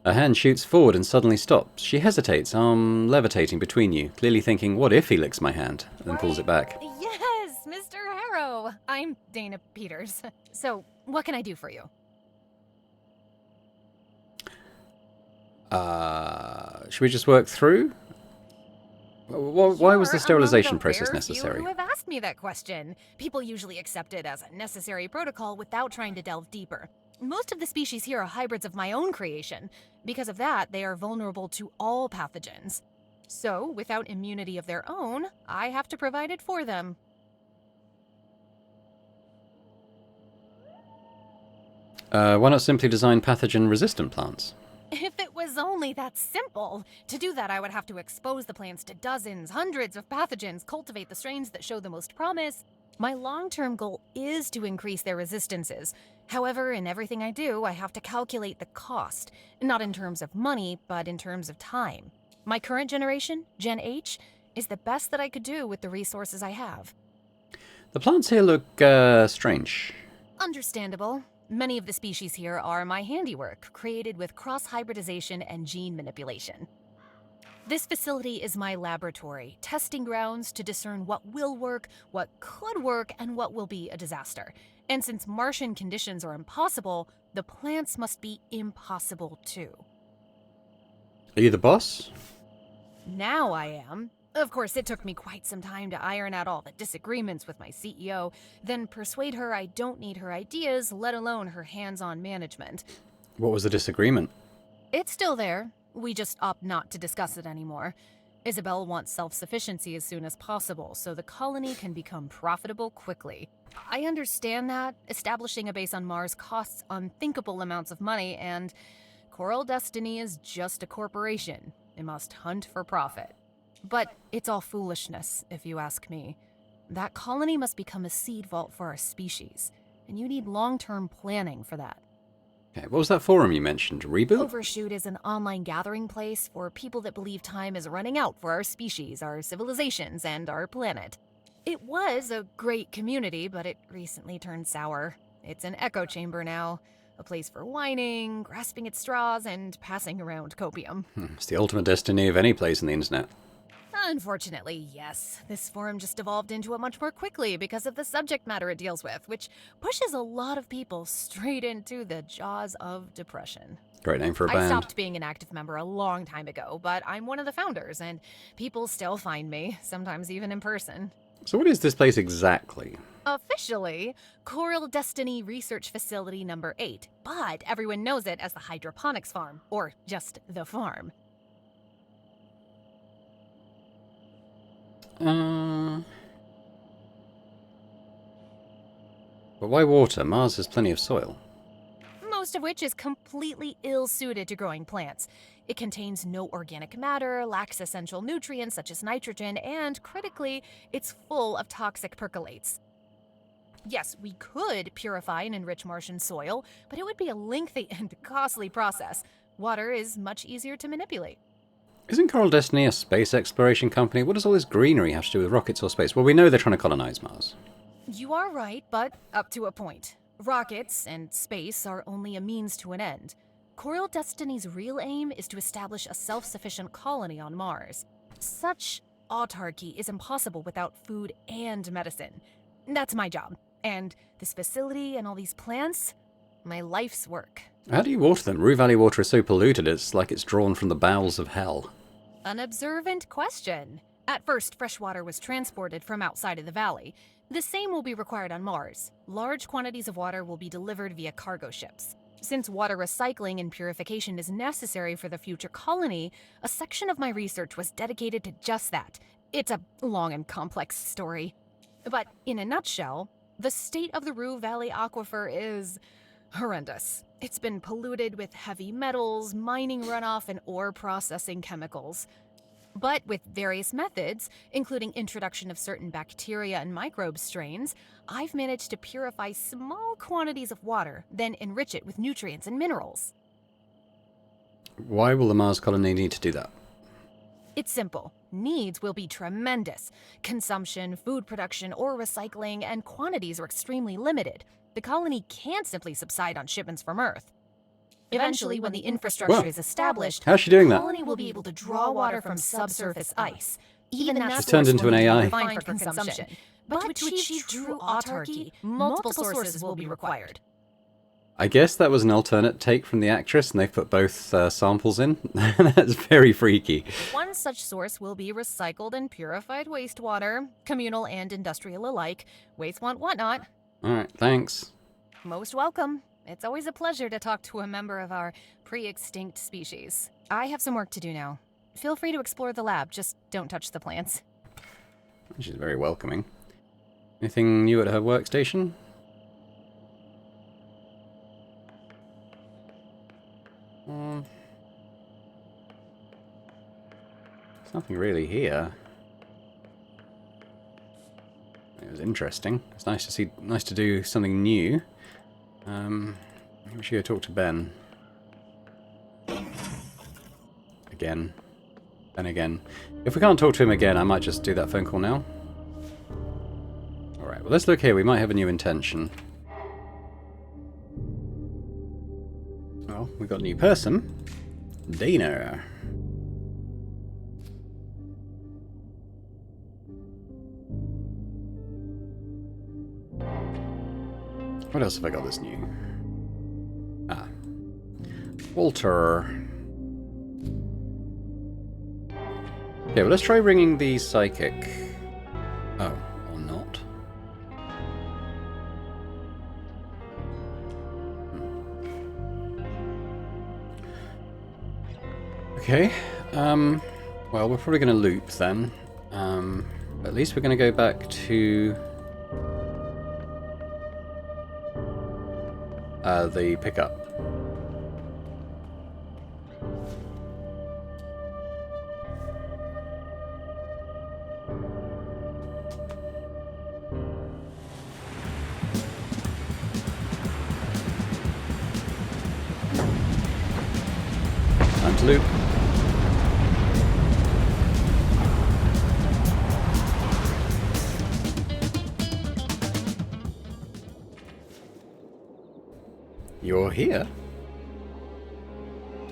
Her hand shoots forward and suddenly stops. She hesitates, arm levitating between you, clearly thinking, what if he licks my hand? And then pulls it back. Yes, Mr. Harrow. I'm Dana Peters. So, what can I do for you? Should we just work through? Why was the sterilization process Few necessary? who have asked me that question. People usually accept it as a necessary protocol without trying to delve deeper. Most of the species here are hybrids of my own creation. Because of that, they are vulnerable to all pathogens. So, without immunity of their own, I have to provide it for them. Why not simply design pathogen-resistant plants? If it was only that simple. To do that, I would have to expose the plants to dozens, hundreds of pathogens, cultivate the strains that show the most promise. My long-term goal is to increase their resistances. However, in everything I do, I have to calculate the cost. Not in terms of money, but in terms of time. My current generation, Gen H, is the best that I could do with the resources I have. The plants here look, strange. Understandable. Many of the species here are my handiwork, created with cross-hybridization and gene manipulation. This facility is my laboratory, testing grounds to discern what will work, what could work, and what will be a disaster. And since Martian conditions are impossible, the plants must be impossible too. Are you the boss? Now I am. Of course, it took me quite some time to iron out all the disagreements with my CEO, then persuade her I don't need her ideas, let alone her hands-on management. What was the disagreement? It's still there. We just opt not to discuss it anymore. Isabel wants self-sufficiency as soon as possible, so the colony can become profitable quickly. I understand that establishing a base on Mars costs unthinkable amounts of money, and Coral Destiny is just a corporation. It must hunt for profit. But it's all foolishness, if you ask me. That colony must become a seed vault for our species, and you need long-term planning for that. Okay, what was that forum you mentioned? Reboot? Overshoot is an online gathering place for people that believe time is running out for our species, our civilizations, and our planet. It was a great community, but it recently turned sour. It's an echo chamber now, a place for whining, grasping at straws, and passing around copium. It's the ultimate destiny of any place on the internet. Unfortunately, yes. This forum just evolved into it much more quickly because of the subject matter it deals with, which pushes a lot of people straight into the jaws of depression. Great name for a I band. stopped being an active member a long time ago, but I'm one of the founders, and people still find me, sometimes even in person. So what is this place exactly? Officially, Coral Destiny Research Facility number 8, but everyone knows it as the Hydroponics Farm, or just the farm. But why water? Mars has plenty of soil. Most of which is completely ill-suited to growing plants. It contains no organic matter, lacks essential nutrients such as nitrogen, and, critically, it's full of toxic percolates. Yes, we could purify and enrich Martian soil, but it would be a lengthy and costly process. Water is much easier to manipulate. Isn't Coral Destiny a space exploration company? What does all this greenery have to do with rockets or space? Well, we know they're trying to colonize Mars. You are right, but up to a point. Rockets and space are only a means to an end. Coral Destiny's real aim is to establish a self-sufficient colony on Mars. Such autarky is impossible without food and medicine. That's my job. And this facility and all these plants, my life's work. How do you water them? Rue Valley water is so polluted, it's like it's drawn from the bowels of hell. An observant question. At first, fresh water was transported from outside of the valley. The same will be required on Mars. Large quantities of water will be delivered via cargo ships. Since water recycling and purification is necessary for the future colony, a section of my research was dedicated to just that. It's a long and complex story. But in a nutshell, the state of the Rue Valley aquifer is horrendous. It's been polluted with heavy metals, mining runoff, and ore processing chemicals. But with various methods, including introduction of certain bacteria and microbe strains, I've managed to purify small quantities of water, then enrich it with nutrients and minerals. Why will the Mars colony need to do that? It's simple. Needs will be tremendous. Consumption, food production, ore recycling, and quantities are extremely limited. The colony can't simply subside on shipments from Earth. Eventually, when the infrastructure is established, how's she doing the that? colony will be able to draw water from subsurface ice. Even that She's turned into an AI. refined for consumption. But to achieve true autarky, multiple sources will be required. I guess that was an alternate take from the actress, and they've put both samples in. That's very freaky. One such source will be recycled and purified wastewater, communal and industrial alike, waste want whatnot. Alright, thanks. Most welcome. It's always a pleasure to talk to a member of our pre-extinct species. I have some work to do now. Feel free to explore the lab, just don't touch the plants. She's very welcoming. Anything new at her workstation? There's nothing really here. It was interesting. It's nice to see, nice to do something new. We should go talk to Ben. Again. And again. If we can't talk to him again, I might just do that phone call now. Alright, well let's look here. We might have a new intention. Well, we got a new person. Dana. What else have I got that's new? Ah. Walter. Okay, well let's try ringing the psychic. Oh, or not. Okay, Well, we're probably going to loop then. At least we're going to go back to the pickup. Time to loop. You're here?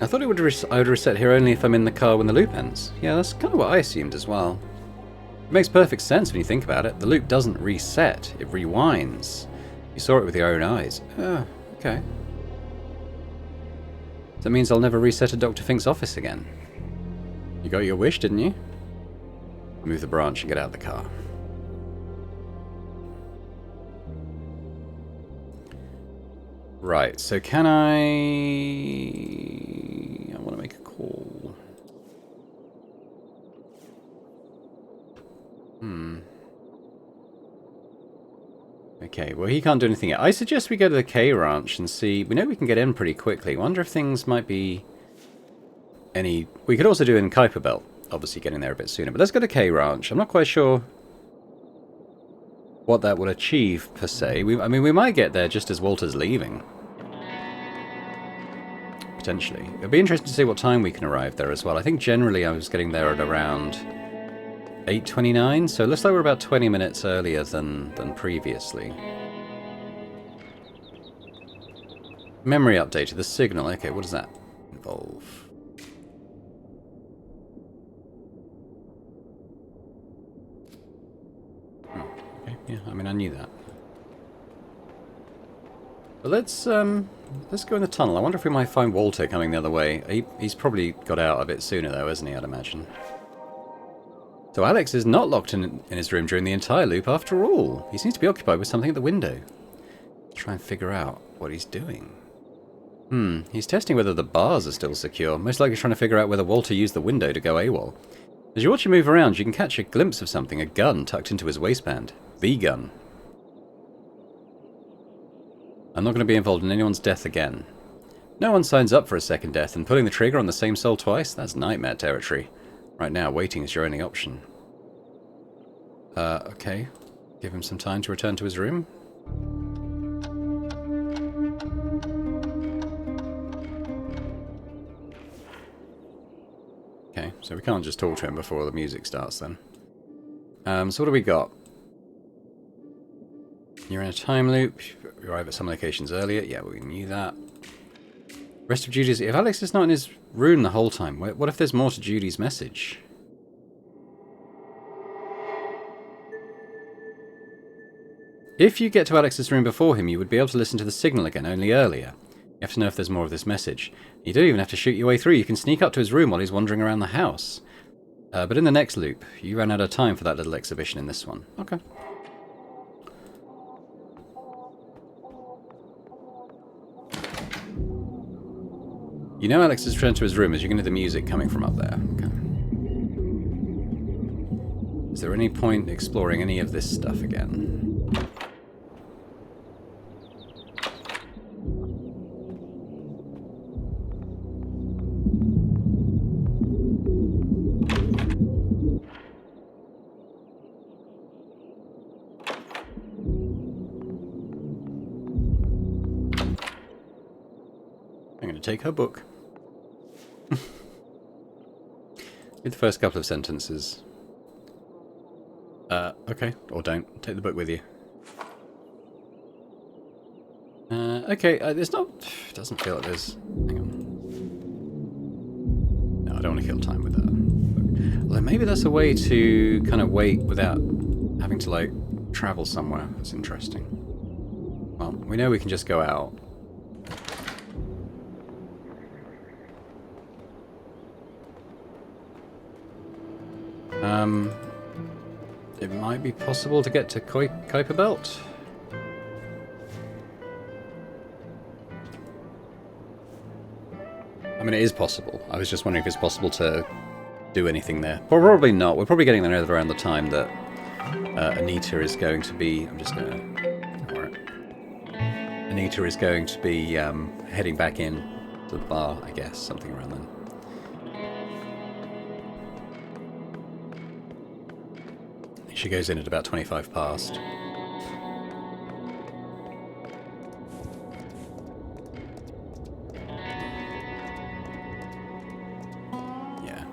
I thought I would reset here only if I'm in the car when the loop ends. Yeah, that's kind of what I assumed as well. It makes perfect sense when you think about it. The loop doesn't reset, it rewinds. You saw it with your own eyes. Oh, okay. That means I'll never reset at Dr. Fink's office again. You got your wish, didn't you? Move the branch and get out of the car. Right, so can I want to make a call. Okay, well he can't do anything yet. I suggest we go to the K Ranch and see. We know we can get in pretty quickly. Wonder if things might be any. We could also do in Kuiper Belt, obviously getting there a bit sooner. But let's go to K Ranch. I'm not quite sure what that will achieve per se. I mean, we might get there just as Walter's leaving. Potentially. It'll be interesting to see what time we can arrive there as well. I think generally I was getting there at around 8:29, so it looks like we're about 20 minutes earlier than previously. Memory updated, the signal. Okay, what does that involve? Okay, yeah, I mean, I knew that. But let's go in the tunnel. I wonder if we might find Walter coming the other way. He's probably got out a bit sooner though, hasn't he, I'd imagine. So Alex is not locked in his room during the entire loop after all. He seems to be occupied with something at the window. Try and figure out what he's doing. He's testing whether the bars are still secure. Most likely trying to figure out whether Walter used the window to go AWOL. As you watch him move around, you can catch a glimpse of something, a gun tucked into his waistband. The gun. I'm not going to be involved in anyone's death again. No one signs up for a second death, and pulling the trigger on the same soul twice? That's nightmare territory. Right now, waiting is your only option. Okay. Give him some time to return to his room. Okay, so we can't just talk to him before the music starts then. So what do we got? You're in a time loop. You arrive at some locations earlier. Yeah, we knew that. Rest of Judy's... If Alex is not in his room the whole time, what if there's more to Judy's message? If you get to Alex's room before him, you would be able to listen to the signal again, only earlier. You have to know if there's more of this message. You don't even have to shoot your way through. You can sneak up to his room while he's wandering around the house. But in the next loop, you ran out of time for that little exhibition in this one. Okay. You know Alex has returned to his room as you can hear the music coming from up there. Okay. Is there any point exploring any of this stuff again? I'm going to take her book. Read the first couple of sentences. Okay, or don't. Take the book with you. Okay, there's not... It doesn't feel like there's... Hang on. No, I don't want to kill time with that. Well, maybe that's a way to kind of wait without having to, like, travel somewhere. That's interesting. Well, we know we can just go out. It might be possible to get to Kuiper Belt. I mean, it is possible. I was just wondering if it's possible to do anything there. Probably not. We're probably getting there around the time that Anita is going to be... I'm just going to... Alright. Anita is going to be heading back in to the bar, I guess. Something around then. She goes in at about 25 past. Yeah.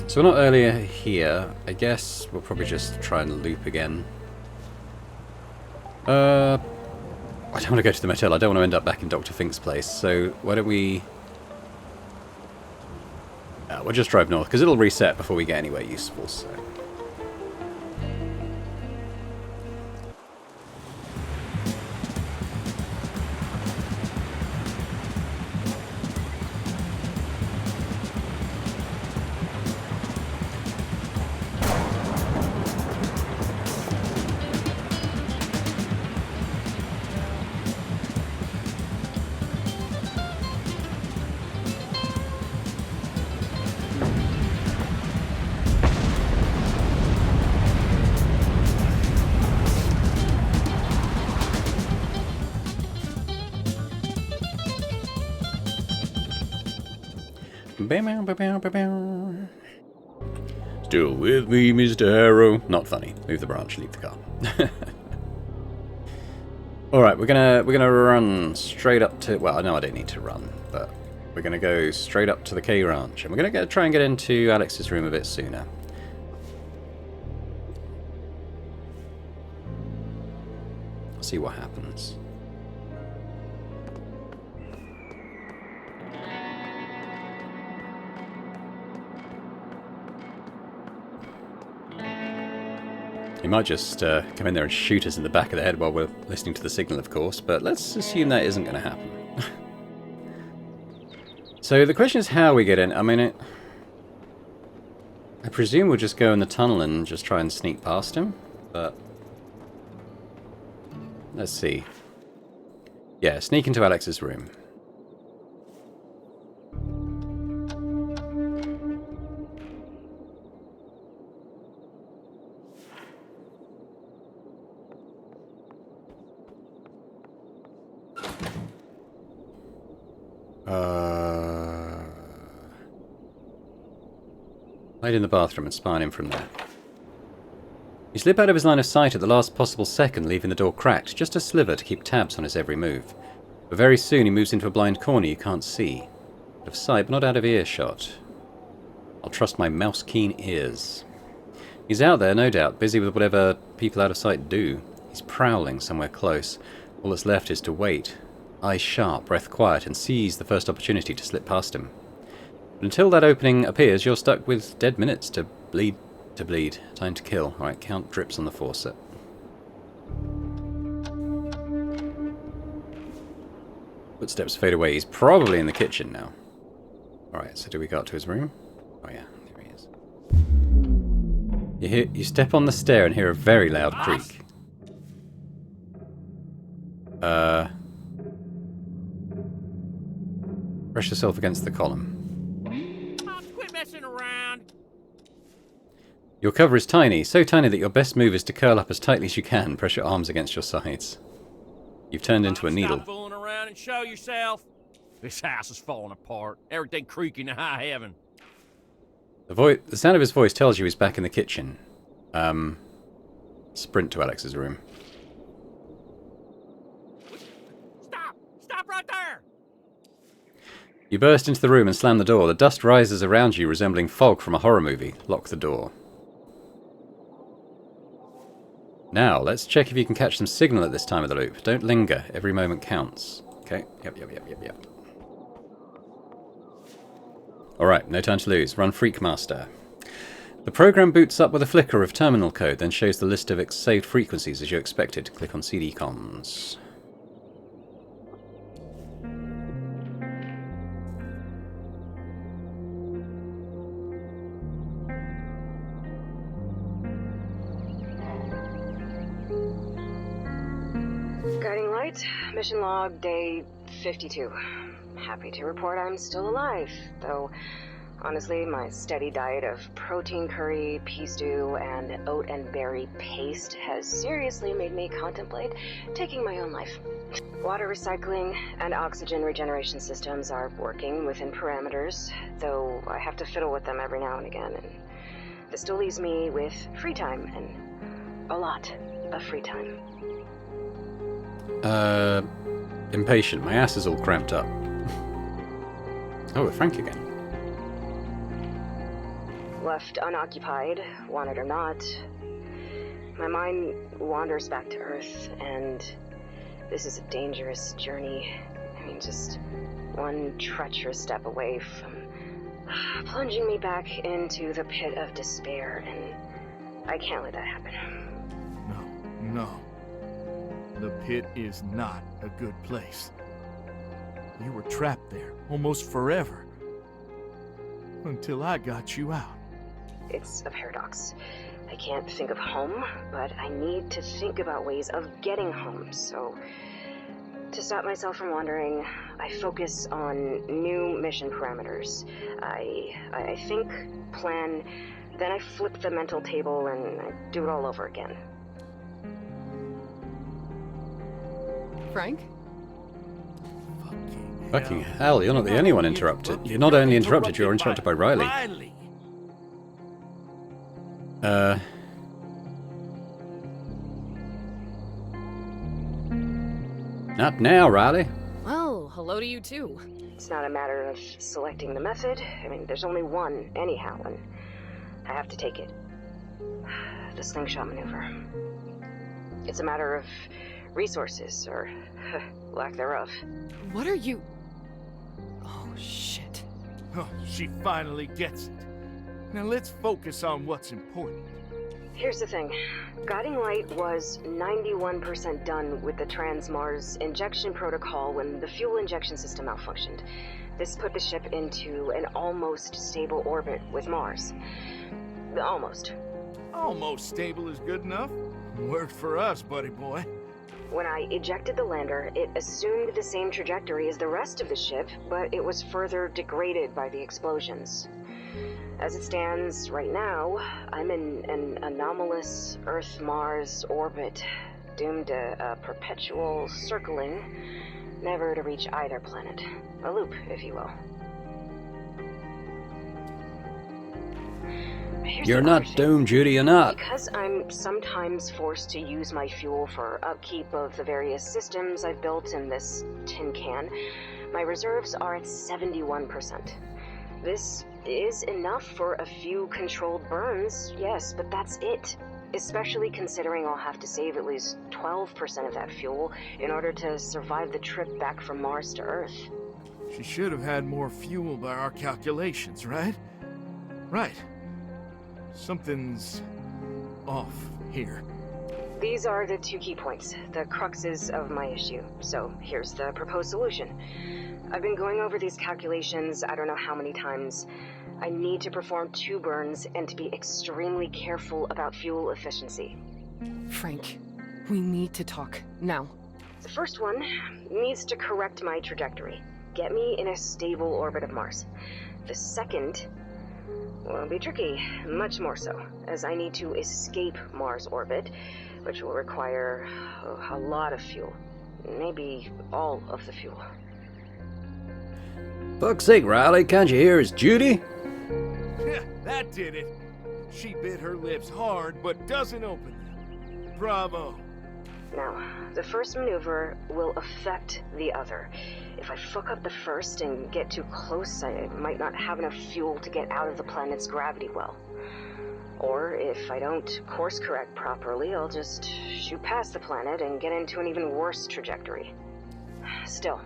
So we're not earlier here. I guess we'll probably just try and loop again. I don't want to go to the motel. I don't want to end up back in Dr. Fink's place. So why don't we... we'll just drive north, because it'll reset before we get anywhere useful, so... Still with me, Mr. Harrow. Not funny. Move the branch, leave the car. Alright, we're gonna run straight up to... Well, I know I don't need to run, but we're gonna go straight up to the K Ranch, and we're gonna try and get into Alex's room a bit sooner. See what happens. He might just come in there and shoot us in the back of the head while we're listening to the signal, of course, but let's assume that isn't going to happen. So the question is how we get in. I mean, I presume we'll just go in the tunnel and just try and sneak past him, but... Let's see. Yeah, sneak into Alex's room. Hide in the bathroom and spy on him from there. You slip out of his line of sight at the last possible second, leaving the door cracked, just a sliver to keep tabs on his every move. But very soon he moves into a blind corner you can't see. Out of sight, but not out of earshot. I'll trust my mouse-keen ears. He's out there, no doubt, busy with whatever people out of sight do. He's prowling somewhere close. All that's left is to wait. Eyes sharp, breath quiet, and seize the first opportunity to slip past him. But until that opening appears, you're stuck with dead minutes to bleed. Time to kill. Alright, count drips on the faucet. Footsteps fade away. He's probably in the kitchen now. Alright, so do we go up to his room? Oh yeah, there he is. You step on the stair and hear a very loud creak. Press yourself against the column. Quit messing around. Your cover is tiny, so tiny that your best move is to curl up as tightly as you can, press your arms against your sides. You've turned into a needle. Stop fooling around and show yourself. This house is falling apart. Everything creaking to high heaven. The sound of his voice tells you he's back in the kitchen. Sprint to Alex's room. Stop right there. You burst into the room and slam the door. The dust rises around you, resembling fog from a horror movie. Lock the door. Now, let's check if you can catch some signal at this time of the loop. Don't linger. Every moment counts. Okay. Yep. Alright, no time to lose. Run Freakmaster. The program boots up with a flicker of terminal code, then shows the list of its saved frequencies as you expected. Click on CD comms. Light, mission log, day 52. Happy to report I'm still alive, though honestly, my steady diet of protein curry, pea stew, and oat and berry paste has seriously made me contemplate taking my own life. Water recycling and oxygen regeneration systems are working within parameters, though I have to fiddle with them every now and again, and this still leaves me with free time, and a lot of free time. Impatient. My ass is all cramped up. Oh, Frank again. Left unoccupied, want it or not, my mind wanders back to Earth, and this is a dangerous journey. I mean, just one treacherous step away from plunging me back into the pit of despair, and I can't let that happen. No. The pit is not a good place. You were trapped there almost forever. Until I got you out. It's a paradox. I can't think of home, but I need to think about ways of getting home, so to stop myself from wandering, I focus on new mission parameters. I think, plan, then I flip the mental table and I do it all over again. Frank? Fucking hell, you're not the only one interrupted. You're not only interrupted, you're interrupted by Riley. Not now, Riley. Well, hello to you too. It's not a matter of selecting the method. I mean, there's only one anyhow, and I have to take it. The slingshot maneuver. It's a matter of resources, or lack thereof. What are you... Oh, shit. Oh, she finally gets it. Now let's focus on what's important. Here's the thing. Guiding Light was 91% done with the Trans-Mars injection protocol when the fuel injection system malfunctioned. This put the ship into an almost stable orbit with Mars. Almost. Almost stable is good enough. Worked for us, buddy boy. When I ejected the lander, it assumed the same trajectory as the rest of the ship, but it was further degraded by the explosions. As it stands right now, I'm in an anomalous Earth-Mars orbit, doomed to a perpetual circling, never to reach either planet. A loop, if you will. You're not doomed, Judy, you're not. Because I'm sometimes forced to use my fuel for upkeep of the various systems I've built in this tin can, my reserves are at 71%. This is enough for a few controlled burns, yes, but that's it. Especially considering I'll have to save at least 12% of that fuel in order to survive the trip back from Mars to Earth. She should have had more fuel by our calculations, right? Right. Something's off here. These are the two key points, the cruxes of my issue. So here's the proposed solution. I've been going over these calculations I don't know how many times. I need to perform 2 burns and to be extremely careful about fuel efficiency. Frank, we need to talk now. The first one needs to correct my trajectory, get me in a stable orbit of Mars. The second will be tricky, much more so, as I need to escape Mars orbit, which will require a lot of fuel. Maybe all of the fuel. Fuck's sake, Riley, can't you hear it's Judy? That did it. She bit her lips hard, but doesn't open them. Bravo. Now, the first maneuver will affect the other. If I fuck up the first and get too close, I might not have enough fuel to get out of the planet's gravity well. Or if I don't course correct properly, I'll just shoot past the planet and get into an even worse trajectory. Still,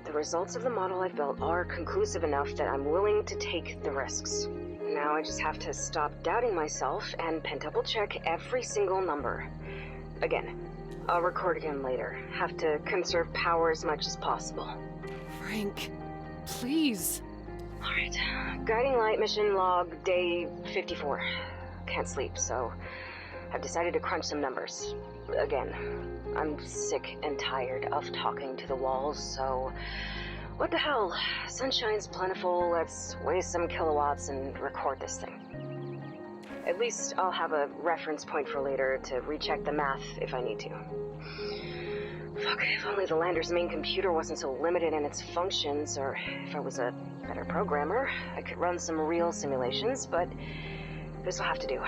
the results of the model I've built are conclusive enough that I'm willing to take the risks. Now I just have to stop doubting myself and pentable check every single number. Again, I'll record again later. Have to conserve power as much as possible. Frank, please. Alright, guiding light mission log day 54. Can't sleep, so I've decided to crunch some numbers. Again, I'm sick and tired of talking to the walls, so what the hell? Sunshine's plentiful, let's waste some kilowatts and record this thing. At least I'll have a reference point for later to recheck the math if I need to. Fuck, if only the lander's main computer wasn't so limited in its functions, or if I was a better programmer, I could run some real simulations, but this will have to do.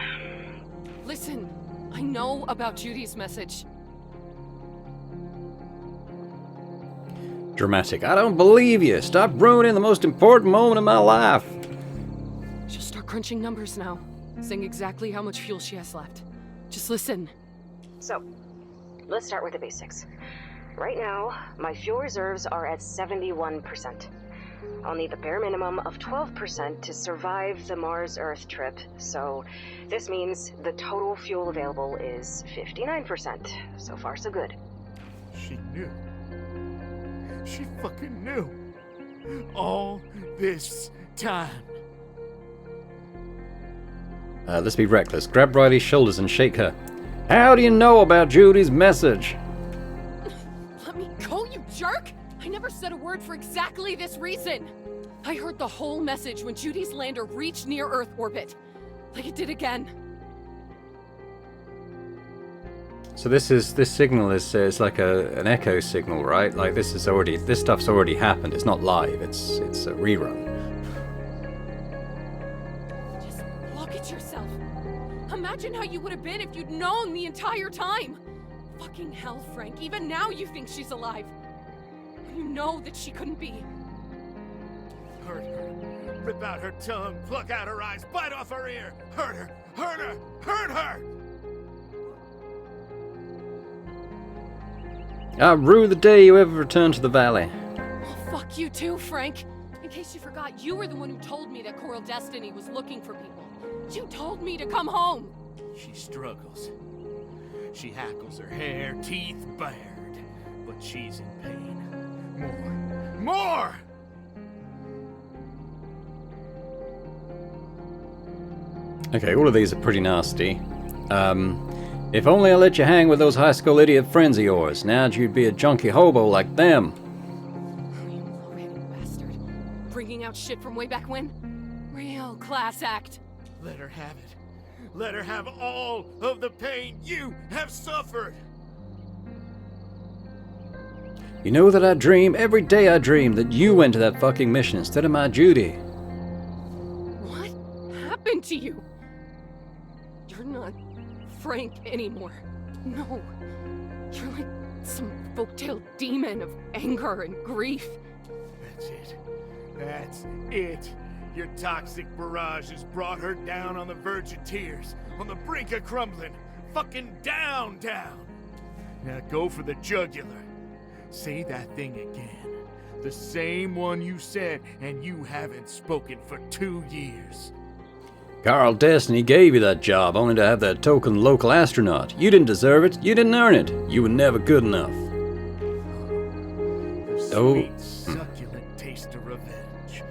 Listen, I know about Judy's message. Dramatic. I don't believe you. Stop ruining the most important moment of my life. She'll start crunching numbers now, saying exactly how much fuel she has left. Just listen. So, let's start with the basics. Right now, my fuel reserves are at 71%. I'll need the bare minimum of 12% to survive the Mars-Earth trip, so this means the total fuel available is 59%. So far, so good. She knew. She fucking knew. All this time. Let's be reckless. Grab Riley's shoulders and shake her. How do you know about Judy's message? Let me go, you jerk! I never said a word for exactly this reason. I heard the whole message when Judy's lander reached near Earth orbit. Like it did again. So this signal is like an echo signal, right? Like this stuff's already happened. It's not live. It's a rerun. Just look at yourself. Imagine how you would have been if you'd known the entire time. Fucking hell, Frank. Even now you think she's alive. You know that she couldn't be. Hurt her. Rip out her tongue, pluck out her eyes, bite off her ear. Hurt her. Hurt her. Hurt her. Rue the day you ever returned to the valley. Well, fuck you too, Frank. In case you forgot, you were the one who told me that Coral Destiny was looking for people. You told me to come home. She struggles. She hackles her hair, teeth bared. But she's in pain. More. More! Okay, all of these are pretty nasty. If only I let you hang with those high school idiot friends of yours. Now you'd be a junkie hobo like them. You low-handed bastard. Bringing out shit from way back when? Real class act. Let her have it. Let her have all of the pain you have suffered. You know that every day I dream that you went to that fucking mission instead of my Judy. What happened to you? You're not Frank anymore. No. You're like some folktale demon of anger and grief. That's it. That's it. Your toxic barrage has brought her down on the verge of tears, on the brink of crumbling, fucking down. Now go for the jugular. Say that thing again. The same one you said, and you haven't spoken for 2 years. Carl Destiny gave you that job only to have that token local astronaut. You didn't deserve it. You didn't earn it. You were never good enough. The sweet, succulent taste of revenge.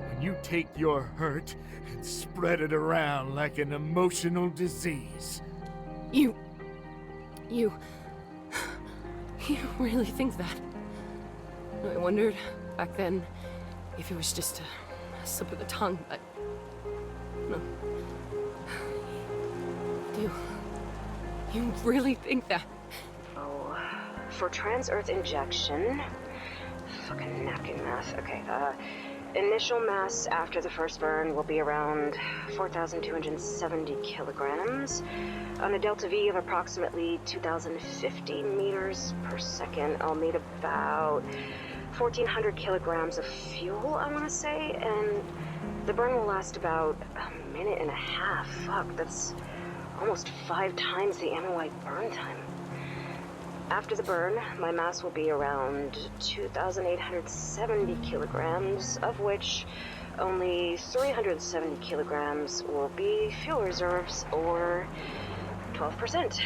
When you take your hurt and spread it around like an emotional disease. You really think that? I wondered back then if it was just a slip of the tongue, but no. You really think that? Oh, for trans-Earth injection... Fucking napkin math. Okay, initial mass after the first burn will be around 4,270 kilograms. On a delta V of approximately 2,050 meters per second, I'll need about 1,400 kilograms of fuel, I want to say, and the burn will last about a minute and a half. Fuck, that's almost 5 times the MOI burn time. After the burn, my mass will be around 2,870 kilograms, of which only 370 kilograms will be fuel reserves, or 12%.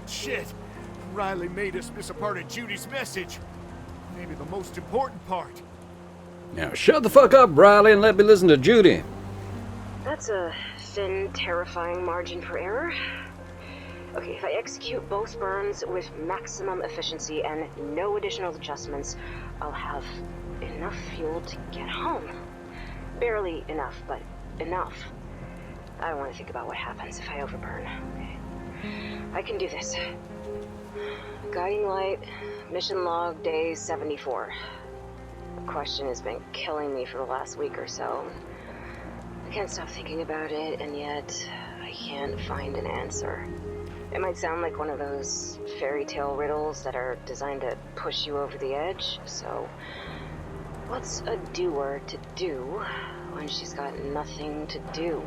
Shit. Riley made us miss a part of Judy's message. Maybe the most important part. Now shut the fuck up, Riley, and let me listen to Judy. That's a thin, terrifying margin for error. Okay, if I execute both burns with maximum efficiency and no additional adjustments, I'll have enough fuel to get home. Barely enough, but enough. I don't want to think about what happens if I overburn. Okay. I can do this. Guiding light, mission log, day 74. The question has been killing me for the last week or so. I can't stop thinking about it, and yet I can't find an answer. It might sound like one of those fairy tale riddles that are designed to push you over the edge, so what's a doer to do when she's got nothing to do?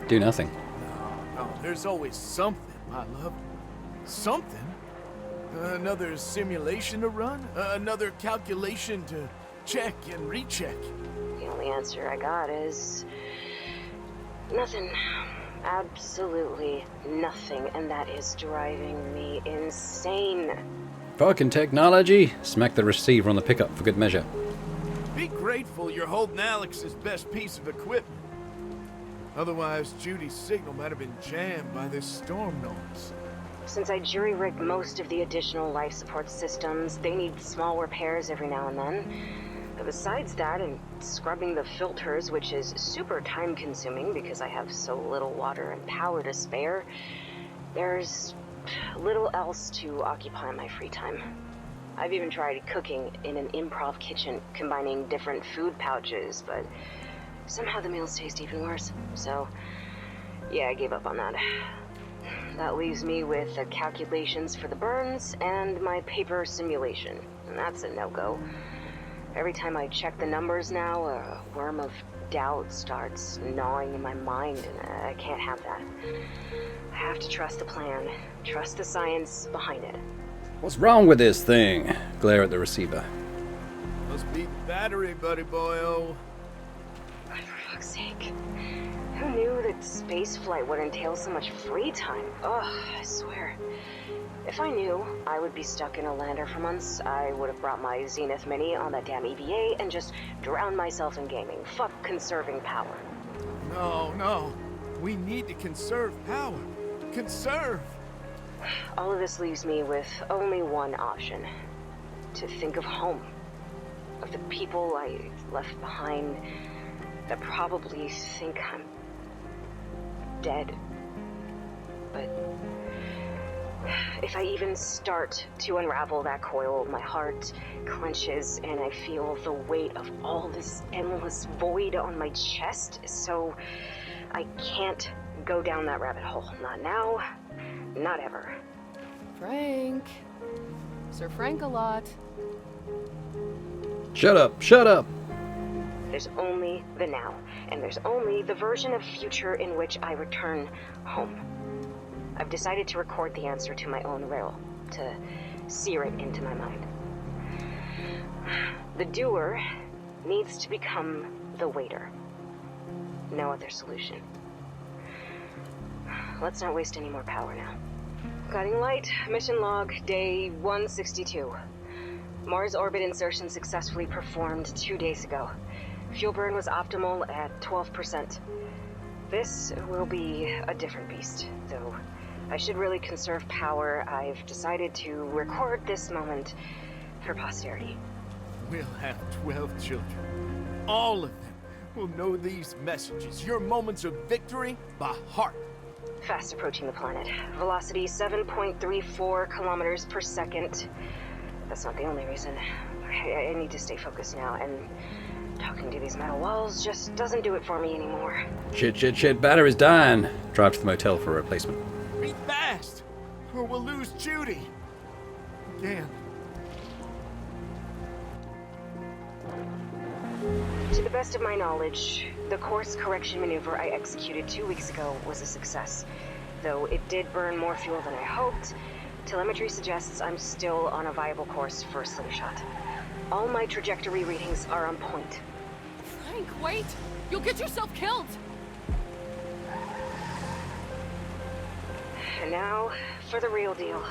Do nothing. No, there's always something, my love. Something? Another simulation to run? Another calculation to check and recheck? The only answer I got is nothing. Absolutely nothing, and that is driving me insane. Fucking technology! Smack the receiver on the pickup for good measure. Be grateful you're holding Alex's best piece of equipment. Otherwise, Judy's signal might have been jammed by this storm noise. Since I jury-rigged most of the additional life support systems, they need small repairs every now and then. But besides that, and scrubbing the filters, which is super time-consuming because I have so little water and power to spare, there's little else to occupy my free time. I've even tried cooking in an improv kitchen, combining different food pouches, but somehow the meals taste even worse. So, yeah, I gave up on that. That leaves me with the calculations for the burns and my paper simulation, and that's a no-go. Every time I check the numbers now, a worm of doubt starts gnawing in my mind, and I can't have that. I have to trust the plan, trust the science behind it. What's wrong with this thing? Glare at the receiver. Must be the battery, buddy boyo. For fuck's sake. Who knew that spaceflight would entail so much free time? Ugh, I swear. If I knew I would be stuck in a lander for months, I would have brought my Zenith Mini on that damn EVA and just drowned myself in gaming. Fuck conserving power. No. We need to conserve power. Conserve! All of this leaves me with only one option. To think of home. Of the people I left behind that probably think I'm dead. But if I even start to unravel that coil, my heart clenches and I feel the weight of all this endless void on my chest, so I can't go down that rabbit hole. Not now, not ever. Frank. Sir Frank-a-lot. Shut up! Shut up! There's only the now, and there's only the version of future in which I return home. I've decided to record the answer to my own riddle, to sear it into my mind. The doer needs to become the waiter. No other solution. Let's not waste any more power now. Guiding light, mission log, day 162. Mars orbit insertion successfully performed 2 days ago. Fuel burn was optimal at 12%. This will be a different beast, though I should really conserve power. I've decided to record this moment for posterity. We'll have 12 children. All of them will know these messages, your moments of victory, by heart. Fast approaching the planet. Velocity 7.34 kilometers per second. That's not the only reason. I need to stay focused now, and talking to these metal walls just doesn't do it for me anymore. Shit, battery's dying. Drive to the motel for a replacement. Be fast, or we'll lose Judy. Again. To the best of my knowledge, the course correction maneuver I executed 2 weeks ago was a success. Though it did burn more fuel than I hoped, telemetry suggests I'm still on a viable course for a slingshot. All my trajectory readings are on point. Frank, wait! You'll get yourself killed! And now, for the real deal.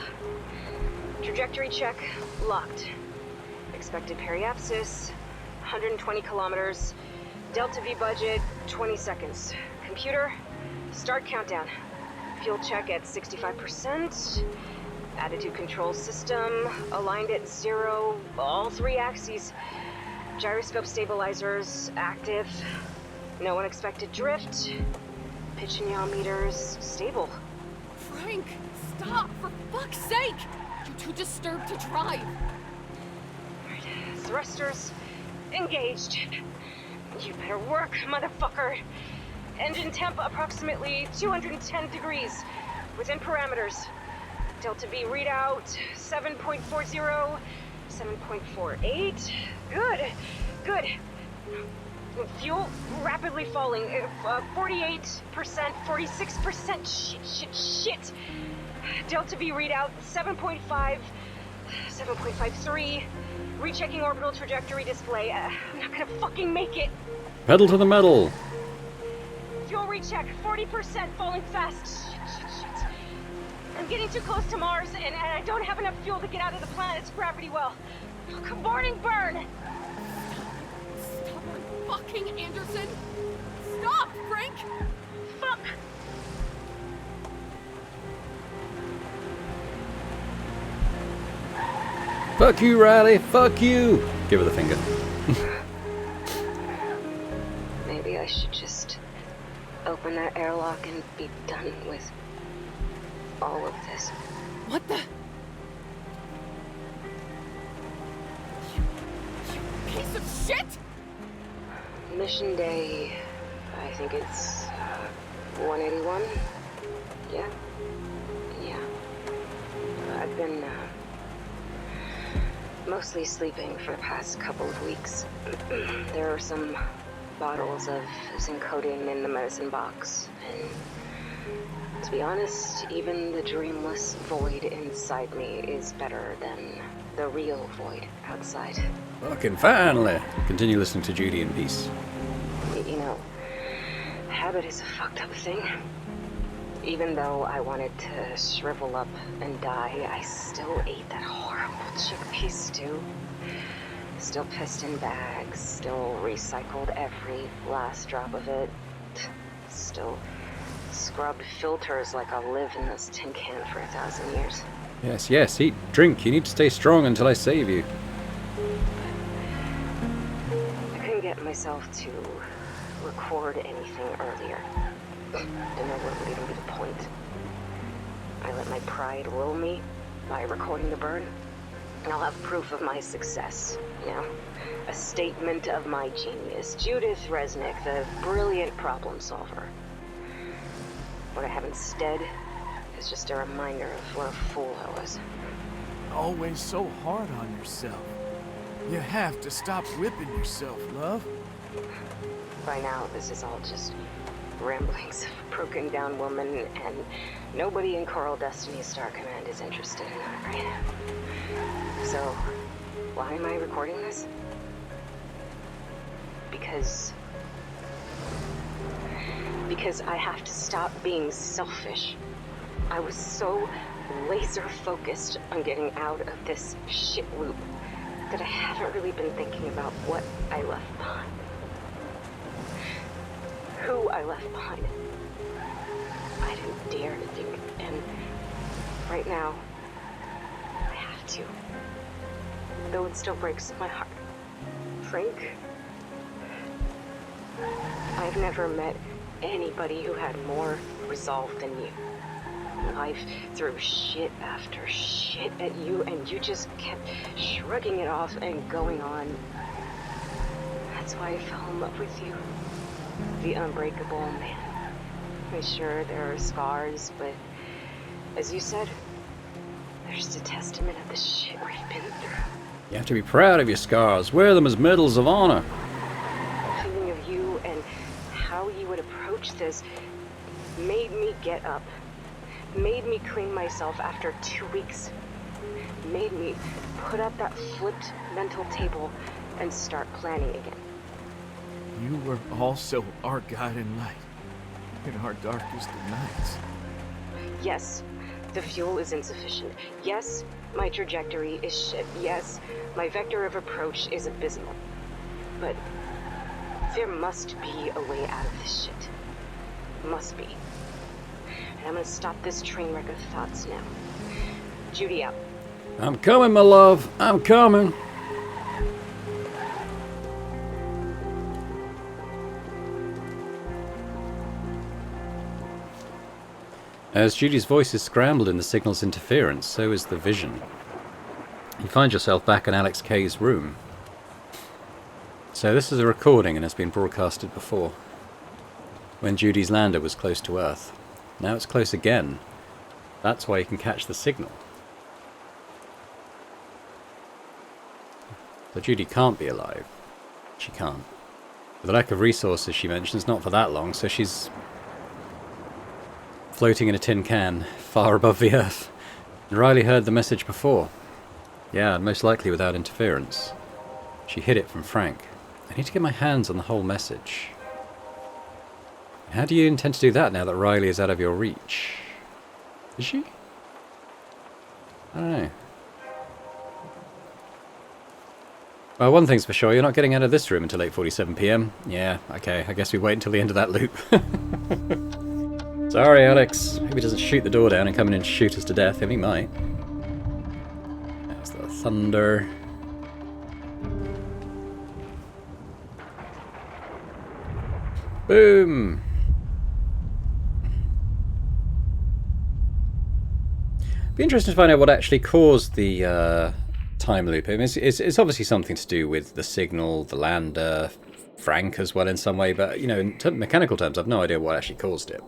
Trajectory check, locked. Expected periapsis, 120 kilometers. Delta V budget, 20 seconds. Computer, Start countdown. Fuel check at 65%. Attitude control system aligned at 0. All 3 axes. Gyroscope stabilizers active. No unexpected drift. Pitch and yaw meters stable. Frank, stop! For fuck's sake! You're too disturbed to drive. Alright, thrusters engaged. You better work, motherfucker. Engine temp approximately 210 degrees. Within parameters. Delta V readout 7.40, 7.48. Good, good. Fuel rapidly falling. 48%, 46%. Shit. Delta V readout 7.5, 7.53. Rechecking orbital trajectory display. I'm not gonna fucking make it. Pedal to the metal. Fuel recheck 40%, falling fast. Shit. I'm getting too close to Mars, and I don't have enough fuel to get out of the planet's gravity well. Morning burn! Stop, fucking Anderson! Stop, Frank! Fuck! Fuck you, Riley. Fuck you. Give her the finger. Maybe I should just open that airlock and be done with all of this. What the? You piece of shit! Mission day, I think it's 181. Yeah. I've been mostly sleeping for the past couple of weeks. There are some bottles of Zincodium in the medicine box, and to be honest, even the dreamless void inside me is better than the real void outside. Fucking finally. Continue listening to Judy in peace. You know, habit is a fucked up thing. Even though I wanted to shrivel up and die, I still ate that horrible chickpea stew. Still pissed in bags, still recycled every last drop of it. Still scrubbed filters like I'll live in this tin can for 1,000 years. Yes, eat, drink. You need to stay strong until I save you. I couldn't get myself to record anything earlier. Didn't know what would even be the point. I let my pride rule me by recording the burn. And I'll have proof of my success, you know? A statement of my genius. Judith Resnick, the brilliant problem solver. What I have instead is just a reminder of what a fool I was. Always so hard on yourself. You have to stop whipping yourself, love. By now, this is all just ramblings of a broken down woman, and nobody in Coral Destiny's Star Command is interested in that, right? So, why am I recording this? Because I have to stop being selfish. I was so laser focused on getting out of this shit loop that I haven't really been thinking about what I left behind. Who I left behind. I didn't dare to think, and right now, I have to. Though it still breaks my heart. Frank, I've never met anybody who had more resolve than you. Life threw shit after shit at you, and you just kept shrugging it off and going on. That's why I fell in love with you. The unbreakable man. I'm sure there are scars, but as you said, they're just a testament of the shit we've been through. You have to be proud of your scars. Wear them as medals of honor. The feeling of you and how you would approach this made me get up. Made me clean myself after 2 weeks. Made me put up that flipped mental table and start planning again. You were also our guiding light in our darkest of nights. Yes, the fuel is insufficient. Yes, my trajectory is shit. Yes, my vector of approach is abysmal. But there must be a way out of this shit. Must be. I'm gonna stop this train wreck of thoughts now. Judy out. I'm coming, my love. I'm coming. As Judy's voice is scrambled in the signal's interference, so is the vision. You find yourself back in Alex K's room. So this is a recording and has been broadcasted before. When Judy's lander was close to Earth. Now it's close again. That's why you can catch the signal. So Judy can't be alive. She can't. With the lack of resources she mentions, not for that long, so she's floating in a tin can, far above the Earth. And Riley heard the message before. Yeah, most likely without interference. She hid it from Frank. I need to get my hands on the whole message. How do you intend to do that now that Riley is out of your reach? Is she? I don't know. Well, one thing's for sure, you're not getting out of this room until 8:47 PM. Yeah, okay, I guess we wait until the end of that loop. Sorry, Alex. Maybe he doesn't shoot the door down and come in and shoot us to death. I mean, he might. There's the thunder. Boom! Be interesting to find out what actually caused the time loop. I mean, it's obviously something to do with the signal, the lander, Frank as well in some way, but, you know, in mechanical terms, I've no idea what actually caused it.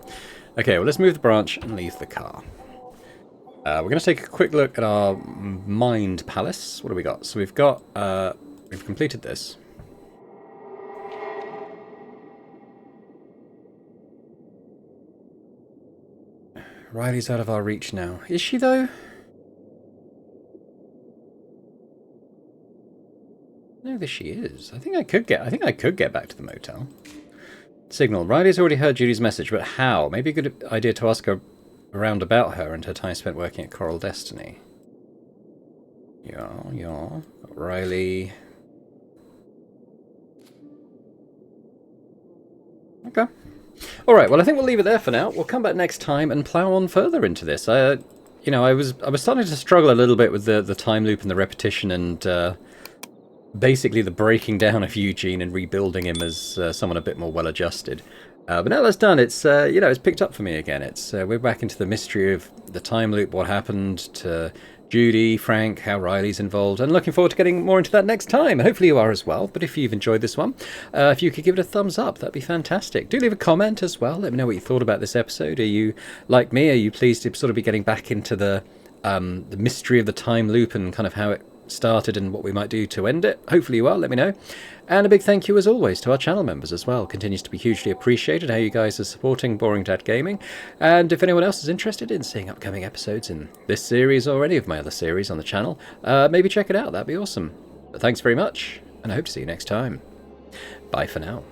Okay, well, let's move the branch and leave the car. We're going to take a quick look at our mind palace. What do we got? So we've got, we've completed this. Riley's out of our reach now. Is she, though? No, that she is. I think I could get back to the motel. Signal. Riley's already heard Judy's message, but how? Maybe a good idea to ask her around about her and her time spent working at Coral Destiny. Yeah. Riley. Okay. Alright, well I think we'll leave it there for now. We'll come back next time and plough on further into this. You know, I was starting to struggle a little bit with the time loop and the repetition and basically the breaking down of Eugene and rebuilding him as someone a bit more well-adjusted. But now that's done, it's, you know, it's picked up for me again. It's we're back into the mystery of the time loop, what happened to Judy, Frank, how Riley's involved, and looking forward to getting more into that next time. Hopefully you are as well, but if you've enjoyed this one, if you could give it a thumbs up, that'd be fantastic. Do leave a comment as well, let me know what you thought about this episode. Are you, like me, are you pleased to sort of be getting back into the mystery of the time loop and kind of how it started and what we might do to end it? Hopefully you are, let me know. And a big thank you as always to our channel members as well. Continues to be hugely appreciated how you guys are supporting Boring Dad Gaming. And if anyone else is interested in seeing upcoming episodes in this series or any of my other series on the channel, maybe check it out, that'd be awesome. But thanks very much, and I hope to see you next time. Bye for now.